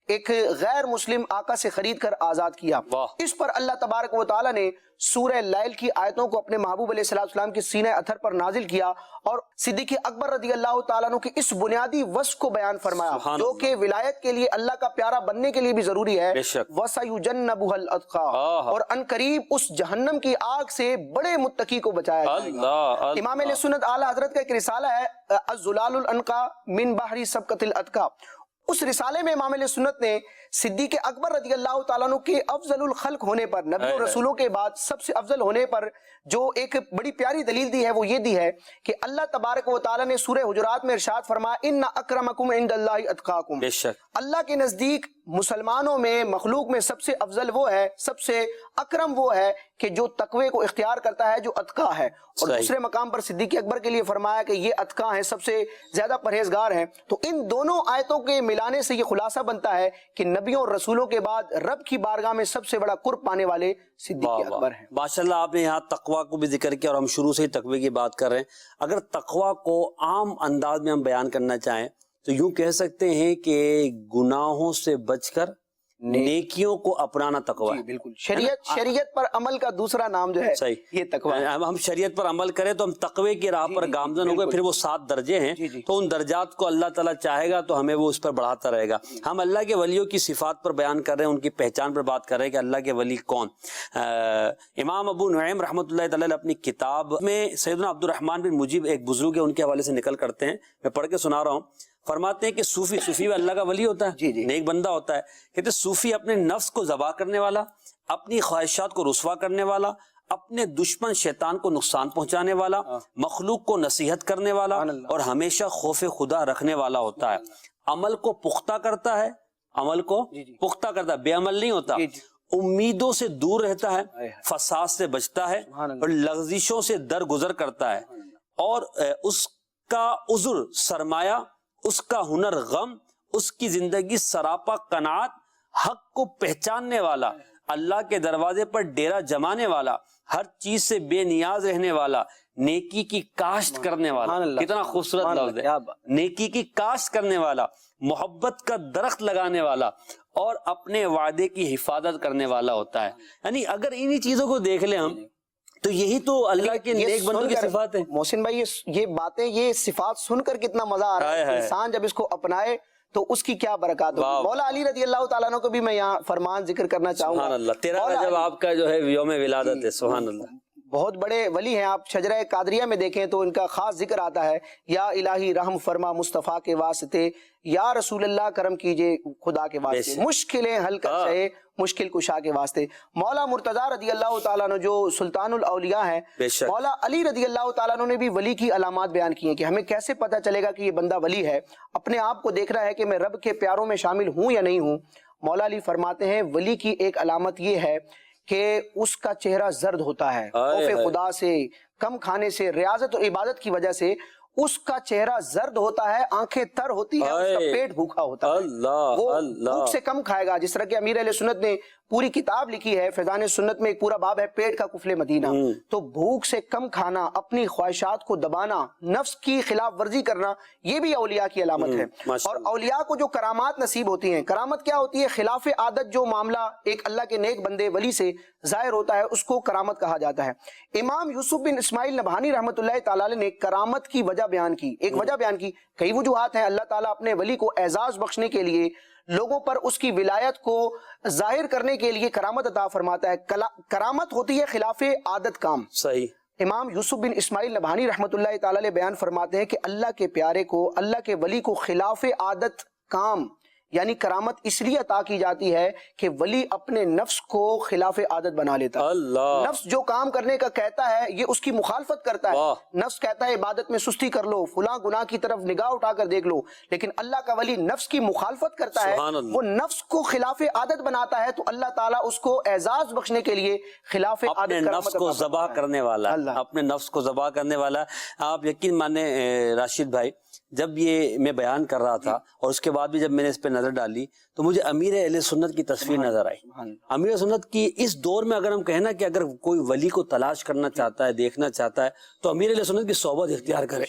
ایک غیر مسلم آقا سے خرید کر آزاد کیا. اس پر اللہ تبارک و تعالیٰ نے سورہ لیل کی آیتوں کو اپنے محبوب علیہ السلام کے سینہ اتھر پر نازل کیا اور صدیق اکبر رضی اللہ تعالیٰ عنہ کے اس بنیادی وصف کو بیان فرمایا جو کہ ولایت کے لیے، اللہ کا پیارا بننے کے لیے بھی ضروری ہے. وَسَيُجَنَّبُهَا الْأَتْقَى، اور ان قریب اس جہنم کی آگ سے بڑے متقی کو بچایا جائے گا. امام علیہ سنت اعلیٰ حضرت کا ایک رسالہ ہے الزلال الانقا من بحر سبقت الاتقا. اس رسالے میں امام علیہ سنت نے صدیق اکبر رضی اللہ تعالیٰ عنہ کے افضل الخلق ہونے پر، نبی و رسولوں کے بعد سب سے افضل ہونے پر جو ایک بڑی پیاری دلیل دی ہے وہ یہ دی ہے کہ اللہ تبارک و تعالیٰ نے سورہ حجرات میں ارشاد فرمایا ان اکرمکم عند اللہ اتقاکم، بے شک اللہ کے نزدیک مسلمانوں میں، مخلوق میں سب سے افضل وہ ہے، سب سے اکرم وہ ہے کہ جو تقوی کو اختیار کرتا ہے، جو اتقا ہے۔ اور دوسرے مقام پر صدیق اکبر کے لیے فرمایا کہ یہ اتقا ہیں، سب سے زیادہ پرہیزگار ہیں۔ تو ان دونوں آیتوں کے ملانے سے یہ خلاصہ بنتا ہے کہ نبیوں اور رسولوں کے بعد رب کی بارگاہ میں سب سے بڑا قرب پانے والے صدیق اکبر ہیں۔ ماشاءاللہ آپ نے یہاں تقوی کو بھی ذکر کیا، اور ہم شروع سے ہی تقوی کی بات کر رہے ہیں۔ اگر تقوی کو عام انداز میں ہم بیان کرنا چاہیں تو یوں کہہ سکتے ہیں کہ گناہوں سے بچ کر نیکیوں کو اپنانا تقوی ہے۔ بالکل، شریعت پر عمل کا دوسرا نام جو ہے یہ تقوی ہے۔ ہم شریعت پر عمل کریں تو ہم تقوی کی راہ پر گامزن ہو گئے، پھر وہ 7 درجے ہیں، تو ان درجات کو اللہ تعالیٰ چاہے گا تو ہمیں وہ اس پر بڑھاتا رہے گا۔ ہم اللہ کے ولیوں کی صفات پر بیان کر رہے ہیں، ان کی پہچان پر بات کر رہے ہیں کہ اللہ کے ولی کون۔ امام ابو نعیم رحمۃ اللہ تعالیٰ اپنی کتاب میں سیدنا عبد الرحمن بن مجیب ایک بزرگ ہے، ان کے حوالے سے نکل کرتے ہیں، میں پڑھ کے سنا رہا ہوں۔ فرماتے ہیں کہ صوفی بھی اللہ کا ولی ہوتا ہے، نیک بندہ ہوتا ہے۔ کہتے صوفی اپنے نفس کو ذبح کرنے والا، اپنی خواہشات کو رسوا کرنے والا، اپنے دشمن شیطان کو نقصان پہنچانے والا، مخلوق کو نصیحت کرنے والا اور ہمیشہ خوف خدا رکھنے والا ہوتا ہے۔ عمل کو پختہ کرتا ہے، عمل کو پختہ کرتا ہے، بے عمل نہیں ہوتا، امیدوں سے دور رہتا ہے، فساد سے بچتا ہے اور لغزشوں سے درگزر کرتا ہے، اور اس کا عذر سرمایہ، اس کا ہنر غم، اس کی زندگی سراپا قناعت، حق کو پہچاننے والا، اللہ کے دروازے پر ڈیرا جمانے والا، ہر چیز سے بے نیاز رہنے والا، نیکی کی کاشت کرنے والا۔ کتنا خوبصورت لفظ ہے، نیکی کی کاشت کرنے والا، محبت کا درخت لگانے والا اور اپنے وعدے کی حفاظت کرنے والا ہوتا ہے۔ یعنی اگر انہی چیزوں کو دیکھ لیں ہم تو یہی تو اللہ کے نیک بندوں کی صفات ہیں۔ محسن بھائی یہ باتیں، یہ صفات سن کر کتنا مزہ آ رہا ہے، انسان جب اس کو اپنائے تو اس کی کیا برکات ہوگی۔ مولا علی رضی اللہ تعالیٰ عنہ کو بھی میں یہاں فرمان ذکر کرنا چاہوں گا۔ سبحان اللہ، 13 رجب آپ کا جو ہے یوم ولادت ہے، سبحان اللہ۔ بہت بڑے ولی ہیں، آپ شجرہ قادریہ میں دیکھیں تو ان کا خاص ذکر آتا ہے، یا الہی رحم فرما مصطفیٰ کے واسطے، یا رسول اللہ کرم کیجئے خدا کے واسطے، مشکلیں حل کر شے مشکل کشا کے واسطے۔ مولا مرتضیٰ رضی اللہ تعالیٰ عنہ جو سلطان الاولیاء ہیں، مولا علی رضی اللہ تعالیٰ عنہ نے بھی ولی کی علامات بیان کی ہیں کہ ہمیں کیسے پتہ چلے گا کہ یہ بندہ ولی ہے، اپنے آپ کو دیکھ رہا ہے کہ میں رب کے پیاروں میں شامل ہوں یا نہیں ہوں۔ مولا علی فرماتے ہیں ولی کی ایک علامت یہ ہے کہ اس کا چہرہ زرد ہوتا ہے، خوف خدا سے، کم کھانے سے، ریاضت اور عبادت کی وجہ سے اس کا چہرہ زرد ہوتا ہے، آنکھیں تر ہوتی ہیں، اس کا پیٹ بھوکا ہوتا ہے، وہ بھوک سے کم کھائے گا۔ جس طرح کہ امیر اہل سنت نے پوری کتاب لکھی ہے، فیضان سنت میں ایک پورا باب ہے پیٹ کا کفل مدینہ۔ تو بھوک سے کم کھانا، اپنی خواہشات کو دبانا، نفس کی خلاف ورزی کرنا، یہ بھی اولیاء کی علامت ہے۔ اور اولیاء کو جو کرامات نصیب ہوتی ہیں، کرامت کیا ہوتی ہے؟ خلاف عادت جو معاملہ ایک اللہ کے نیک بندے ولی سے ظاہر ہوتا ہے اس کو کرامت کہا جاتا ہے۔ امام یوسف بن اسماعیل نبہانی رحمۃ اللہ تعالیٰ نے کرامت کی وجہ بیان کی، ایک وجہ بیان کی، کئی وجوہات ہیں۔ اللہ تعالیٰ اپنے ولی کو اعزاز بخشنے کے لیے، لوگوں پر اس کی ولایت کو ظاہر کرنے کے لیے کرامت عطا فرماتا ہے۔ کرامت ہوتی ہے خلاف عادت کام۔ صحیح۔ امام یوسف بن اسماعیل نبہانی رحمۃ اللہ تعالیٰ علیہ بیان فرماتے ہیں کہ اللہ کے پیارے کو، اللہ کے ولی کو خلاف عادت کام یعنی کرامت اس لیے عطا کی جاتی ہے کہ ولی اپنے نفس کو خلاف عادت بنا لیتا ہے۔ نفس جو کام کرنے کا کہتا ہے یہ اس کی مخالفت کرتا ہے۔ نفس کہتا ہے عبادت میں سستی کر لو، فلاں گناہ کی طرف نگاہ اٹھا کر دیکھ لو، لیکن اللہ کا ولی نفس کی مخالفت کرتا ہے، وہ نفس کو خلاف عادت بناتا ہے، تو اللہ تعالیٰ اس کو اعزاز بخشنے کے لیے خلاف عادت اپنے نفس کو ذبح کرنے والا، اپنے نفس کو ذبح کرنے والا۔ آپ یقین مانے راشد بھائی، جب یہ میں بیان کر رہا تھا اور اس کے بعد بھی جب میں نے اس پہ نظر ڈالی تو مجھے امیر اہل سنت کی تصویر نظر آئی۔ امیر سنت کی اس دور میں اگر ہم کہیں نا کہ اگر کوئی ولی کو تلاش کرنا چاہتا ہے، دیکھنا چاہتا ہے تو امیر اہل سنت کی صحبت اختیار کرے۔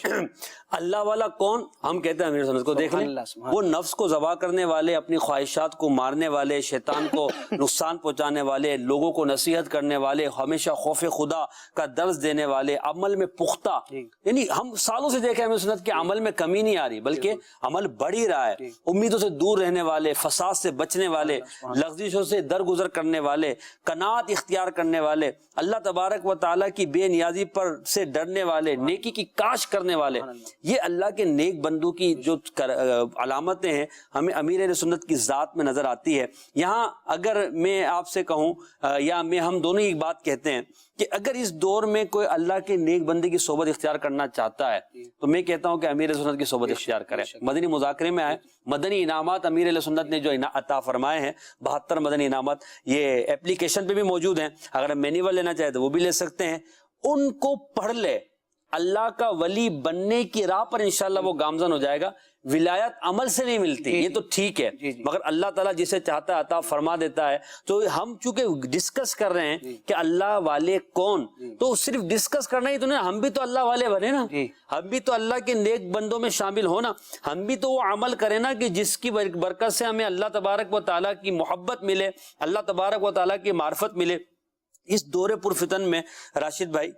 اللہ والا کون؟ ہم کہتے ہیں امیر سنت کو دیکھ لیں، وہ نفس کو ذبح کرنے والے، اپنی خواہشات کو مارنے والے، شیطان کو نقصان پہنچانے والے، لوگوں کو نصیحت کرنے والے، ہمیشہ خوف خدا کا درس دینے والے، عمل میں پختہ۔ یعنی ہم سالوں سے دیکھیں امیر سنت کے عمل میں کمی نہیں آ رہی بلکہ عمل بڑھ ہی رہا ہے، امیدوں سے دور رہنے والے، فساد سے بچنے والے، لغزشوں سے درگزر کرنے والے، قناعت اختیار کرنے والے، اللہ تبارک و تعالیٰ کی بے نیازی پر سے ڈرنے والے، نیکی کی کاش کرنے والے، یہ اللہ کے نیک بندوں کی جو علامتیں ہیں ہمیں امیر اہل سنت کی ذات میں نظر آتی ہے۔ یہاں اگر میں آپ سے کہوں یا ہم دونوں ایک بات کہتے ہیں کہ اگر اس دور میں کوئی اللہ کے نیک بندے کی صحبت اختیار کرنا چاہتا ہے تو میں کہتا ہوں کہ امیر اہل سنت کی صحبت اختیار کرے، مدنی مذاکرے میں آئے، مدنی انعامات امیر اہل سنت نے جو عطا فرمائے ہیں 72 مدنی انعامات، یہ اپلیکیشن پہ بھی موجود ہیں، اگر ہم مینیول لینا چاہے تو وہ بھی لے سکتے ہیں، ان کو پڑھ لے، اللہ کا ولی بننے کی راہ پر انشاءاللہ وہ گامزن ہو جائے گا۔ ولایت عمل سے نہیں ملتی، یہ تو ٹھیک ہے، مگر اللہ تعالیٰ جسے چاہتا ہے عطا فرما دیتا ہے۔ تو ہم چونکہ ڈسکس کر رہے ہیں کہ اللہ والے کون، تو صرف ڈسکس کرنا ہی تو نہیں، ہم بھی تو اللہ والے بنے نا، ہم بھی تو اللہ کے نیک بندوں میں شامل ہونا، ہم بھی تو وہ عمل کریں نا کہ جس کی برکت سے ہمیں اللہ تبارک و تعالیٰ کی محبت ملے، اللہ تبارک و تعالیٰ کی معرفت ملے۔ اس دور پرفتن میں راشد بھائی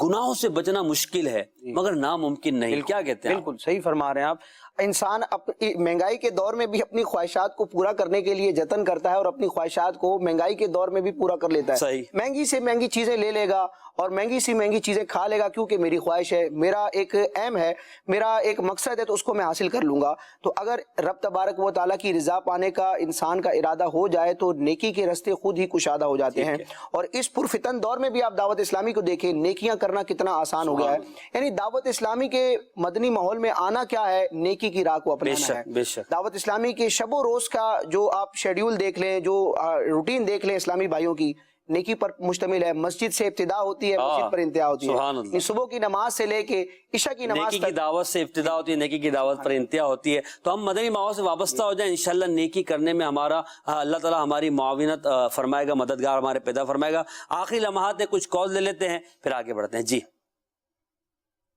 گناہوں سے بچنا مشکل ہے مگر ناممکن نہیں، کیا کہتے ہیں؟ بالکل صحیح فرما رہے ہیں آپ۔ انسان مہنگائی کے دور میں بھی اپنی خواہشات کو پورا کرنے کے لیے جتن کرتا ہے اور اپنی خواہشات کو مہنگائی کے دور میں بھی پورا کر لیتا ہے۔ صحیح۔ مہنگی سے مہنگی چیزیں لے لے گا اور مہنگی سی مہنگی چیزیں کھا لے گا کیونکہ میری خواہش ہے، میرا ایک ایم ہے، میرا ایک مقصد ہے تو اس کو میں حاصل کر لوں گا۔ تو اگر رب تبارک و تعالیٰ کی رضا پانے کا انسان کا ارادہ ہو جائے تو نیکی کے راستے خود ہی کشادہ ہو جاتے ہیں۔ اور اس پرفتن دور میں بھی آپ دعوت اسلامی کو دیکھیں، نیکیاں کرنا کتنا آسان ہو گیا ہے، یعنی دعوت اسلامی کے مدنی ماحول میں آنا کیا ہے، نیکی کی راہ کو اپنانا ہے۔ دعوت اسلامی کے شب و روز کا جو آپ شیڈیول دیکھ لیں، جو روٹین دیکھ لیں اسلامی بھائیوں کی، نیکی پر مشتمل ہے۔ مسجد سے ابتدا ہوتی ہے، مسجد پر انتہا ہوتی ہے، صبح کی نماز سے لے کے عشاء کی نماز نیکی کی دعوت سے ابتدا ہوتی ہے، نیکی کی دعوت پر انتہا ہوتی ہے۔ تو ہم مدنی ماحول سے وابستہ ہو جائیں، انشاءاللہ نیکی کرنے میں ہمارا اللہ تعالیٰ ہماری معاونت فرمائے گا، مددگار ہمارے پیدا فرمائے گا۔ آخری لمحات میں کچھ کال لے لیتے ہیں پھر آگے بڑھتے ہیں۔ جی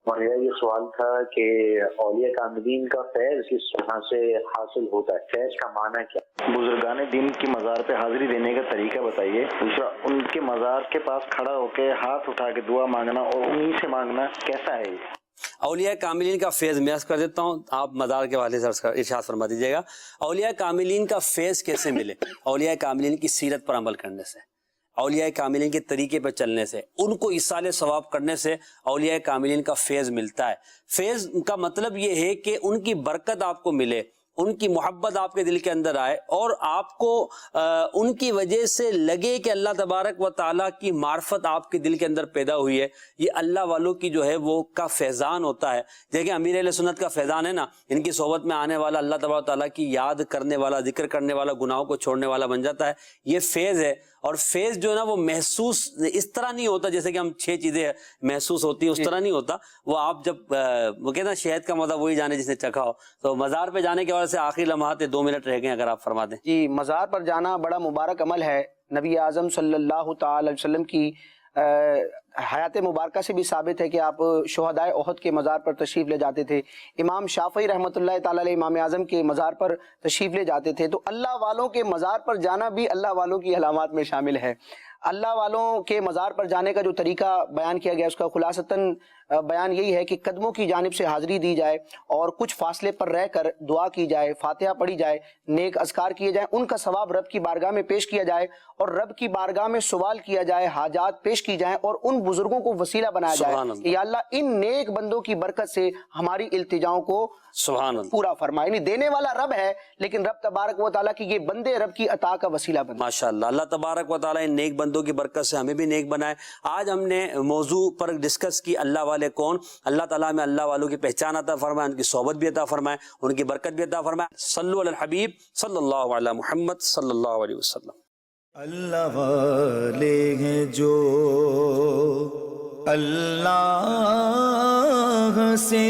اور یہ سوال تھا کہ اولیاء کاملین کا فیض کس طرح سے حاصل ہوتا ہے، فیض کا معنی کیا؟ بزرگان دین کی مزار پہ حاضری دینے کا طریقہ بتائیے۔ دوسرا، ان کے مزار کے پاس کھڑا ہو کے ہاتھ اٹھا کے دعا مانگنا اور انہی سے مانگنا کیسا ہے؟ اولیاء کاملین کا فیض میں عرض کر دیتا ہوں، آپ مزار کے حوالے سے ارشاد فرما دیجیے گا۔ اولیاء کاملین کا فیض کیسے ملے؟ اولیاء کاملین کی سیرت پر عمل کرنے سے، اولیاء کاملین کے طریقے پر چلنے سے، ان کو ایصال ثواب کرنے سے اولیاء کاملین کا فیض ملتا ہے۔ فیض کا مطلب یہ ہے کہ ان کی برکت آپ کو ملے، ان کی محبت آپ کے دل کے اندر آئے اور آپ کو ان کی وجہ سے لگے کہ اللہ تبارک و تعالیٰ کی معرفت آپ کے دل کے اندر پیدا ہوئی ہے۔ یہ اللہ والوں کی جو ہے وہ کا فیضان ہوتا ہے۔ دیکھیں امیر اہل سنت کا فیضان ہے نا، ان کی صحبت میں آنے والا اللہ تبارک و تعالیٰ کی یاد کرنے والا، ذکر کرنے والا، گناہوں کو چھوڑنے والا بن جاتا ہے۔ یہ فیض ہے، اور فیض جو ہے نا وہ محسوس اس طرح نہیں ہوتا جیسے کہ ہم 6 چیزیں محسوس ہوتی ہیں، اس طرح نہیں ہوتا۔ وہ آپ جب وہ کہتے ہیں شہد کا مزہ وہی جانے جس نے چکھا ہو۔ تو مزار پہ جانے کے وجہ سے آخری لمحات 2 منٹ رہ گئے، اگر آپ فرما دیں۔ جی، مزار پر جانا بڑا مبارک عمل ہے۔ نبی اعظم صلی اللہ تعالی علیہ وسلم کی حیات مبارکہ سے بھی ثابت ہے کہ آپ شہدائے احد کے مزار پر تشریف لے جاتے تھے، امام شافعی رحمۃ اللہ تعالی علیہ امام اعظم کے مزار پر تشریف لے جاتے تھے۔ تو اللہ والوں کے مزار پر جانا بھی اللہ والوں کی علامات میں شامل ہے۔ اللہ والوں کے مزار پر جانے کا جو طریقہ بیان کیا گیا اس کا خلاصتاً بیان یہی ہے کہ قدموں کی جانب سے حاضری دی جائے اور کچھ فاصلے پر رہ کر دعا کی جائے، فاتحہ پڑھی جائے، نیک اذکار کیے جائیں، ان کا ثواب رب کی بارگاہ میں پیش کیا جائے اور رب کی بارگاہ میں سوال کیا جائے، حاجات پیش کی جائیں اور ان بزرگوں کو وسیلہ بنایا جائے کہ یا اللہ ان نیک بندوں کی برکت سے ہماری التجاؤں کو پورا فرمائے۔ یعنی دینے والا رب ہے لیکن رب تبارک و تعالیٰ کی یہ بندے رب کی عطا کا وسیلہ بنے۔ ماشاءاللہ، اللہ تبارک و تعالیٰ ان نیک بندوں کی برکت سے ہمیں بھی نیک بنائے۔ آج ہم نے موضوع پر ڈسکس کی اللہ والے کون۔ اللہ تعالیٰ میں اللہ والوں کی پہچان عطا فرمائے، ان کی صحبت بھی عطا فرمائے، ان کی برکت بھی عطا فرمائے۔ صلو علی الحبیب صلی اللہ علی محمد صلی اللہ علیہ وسلم۔ اللہ والے ہیں جو اللہ سے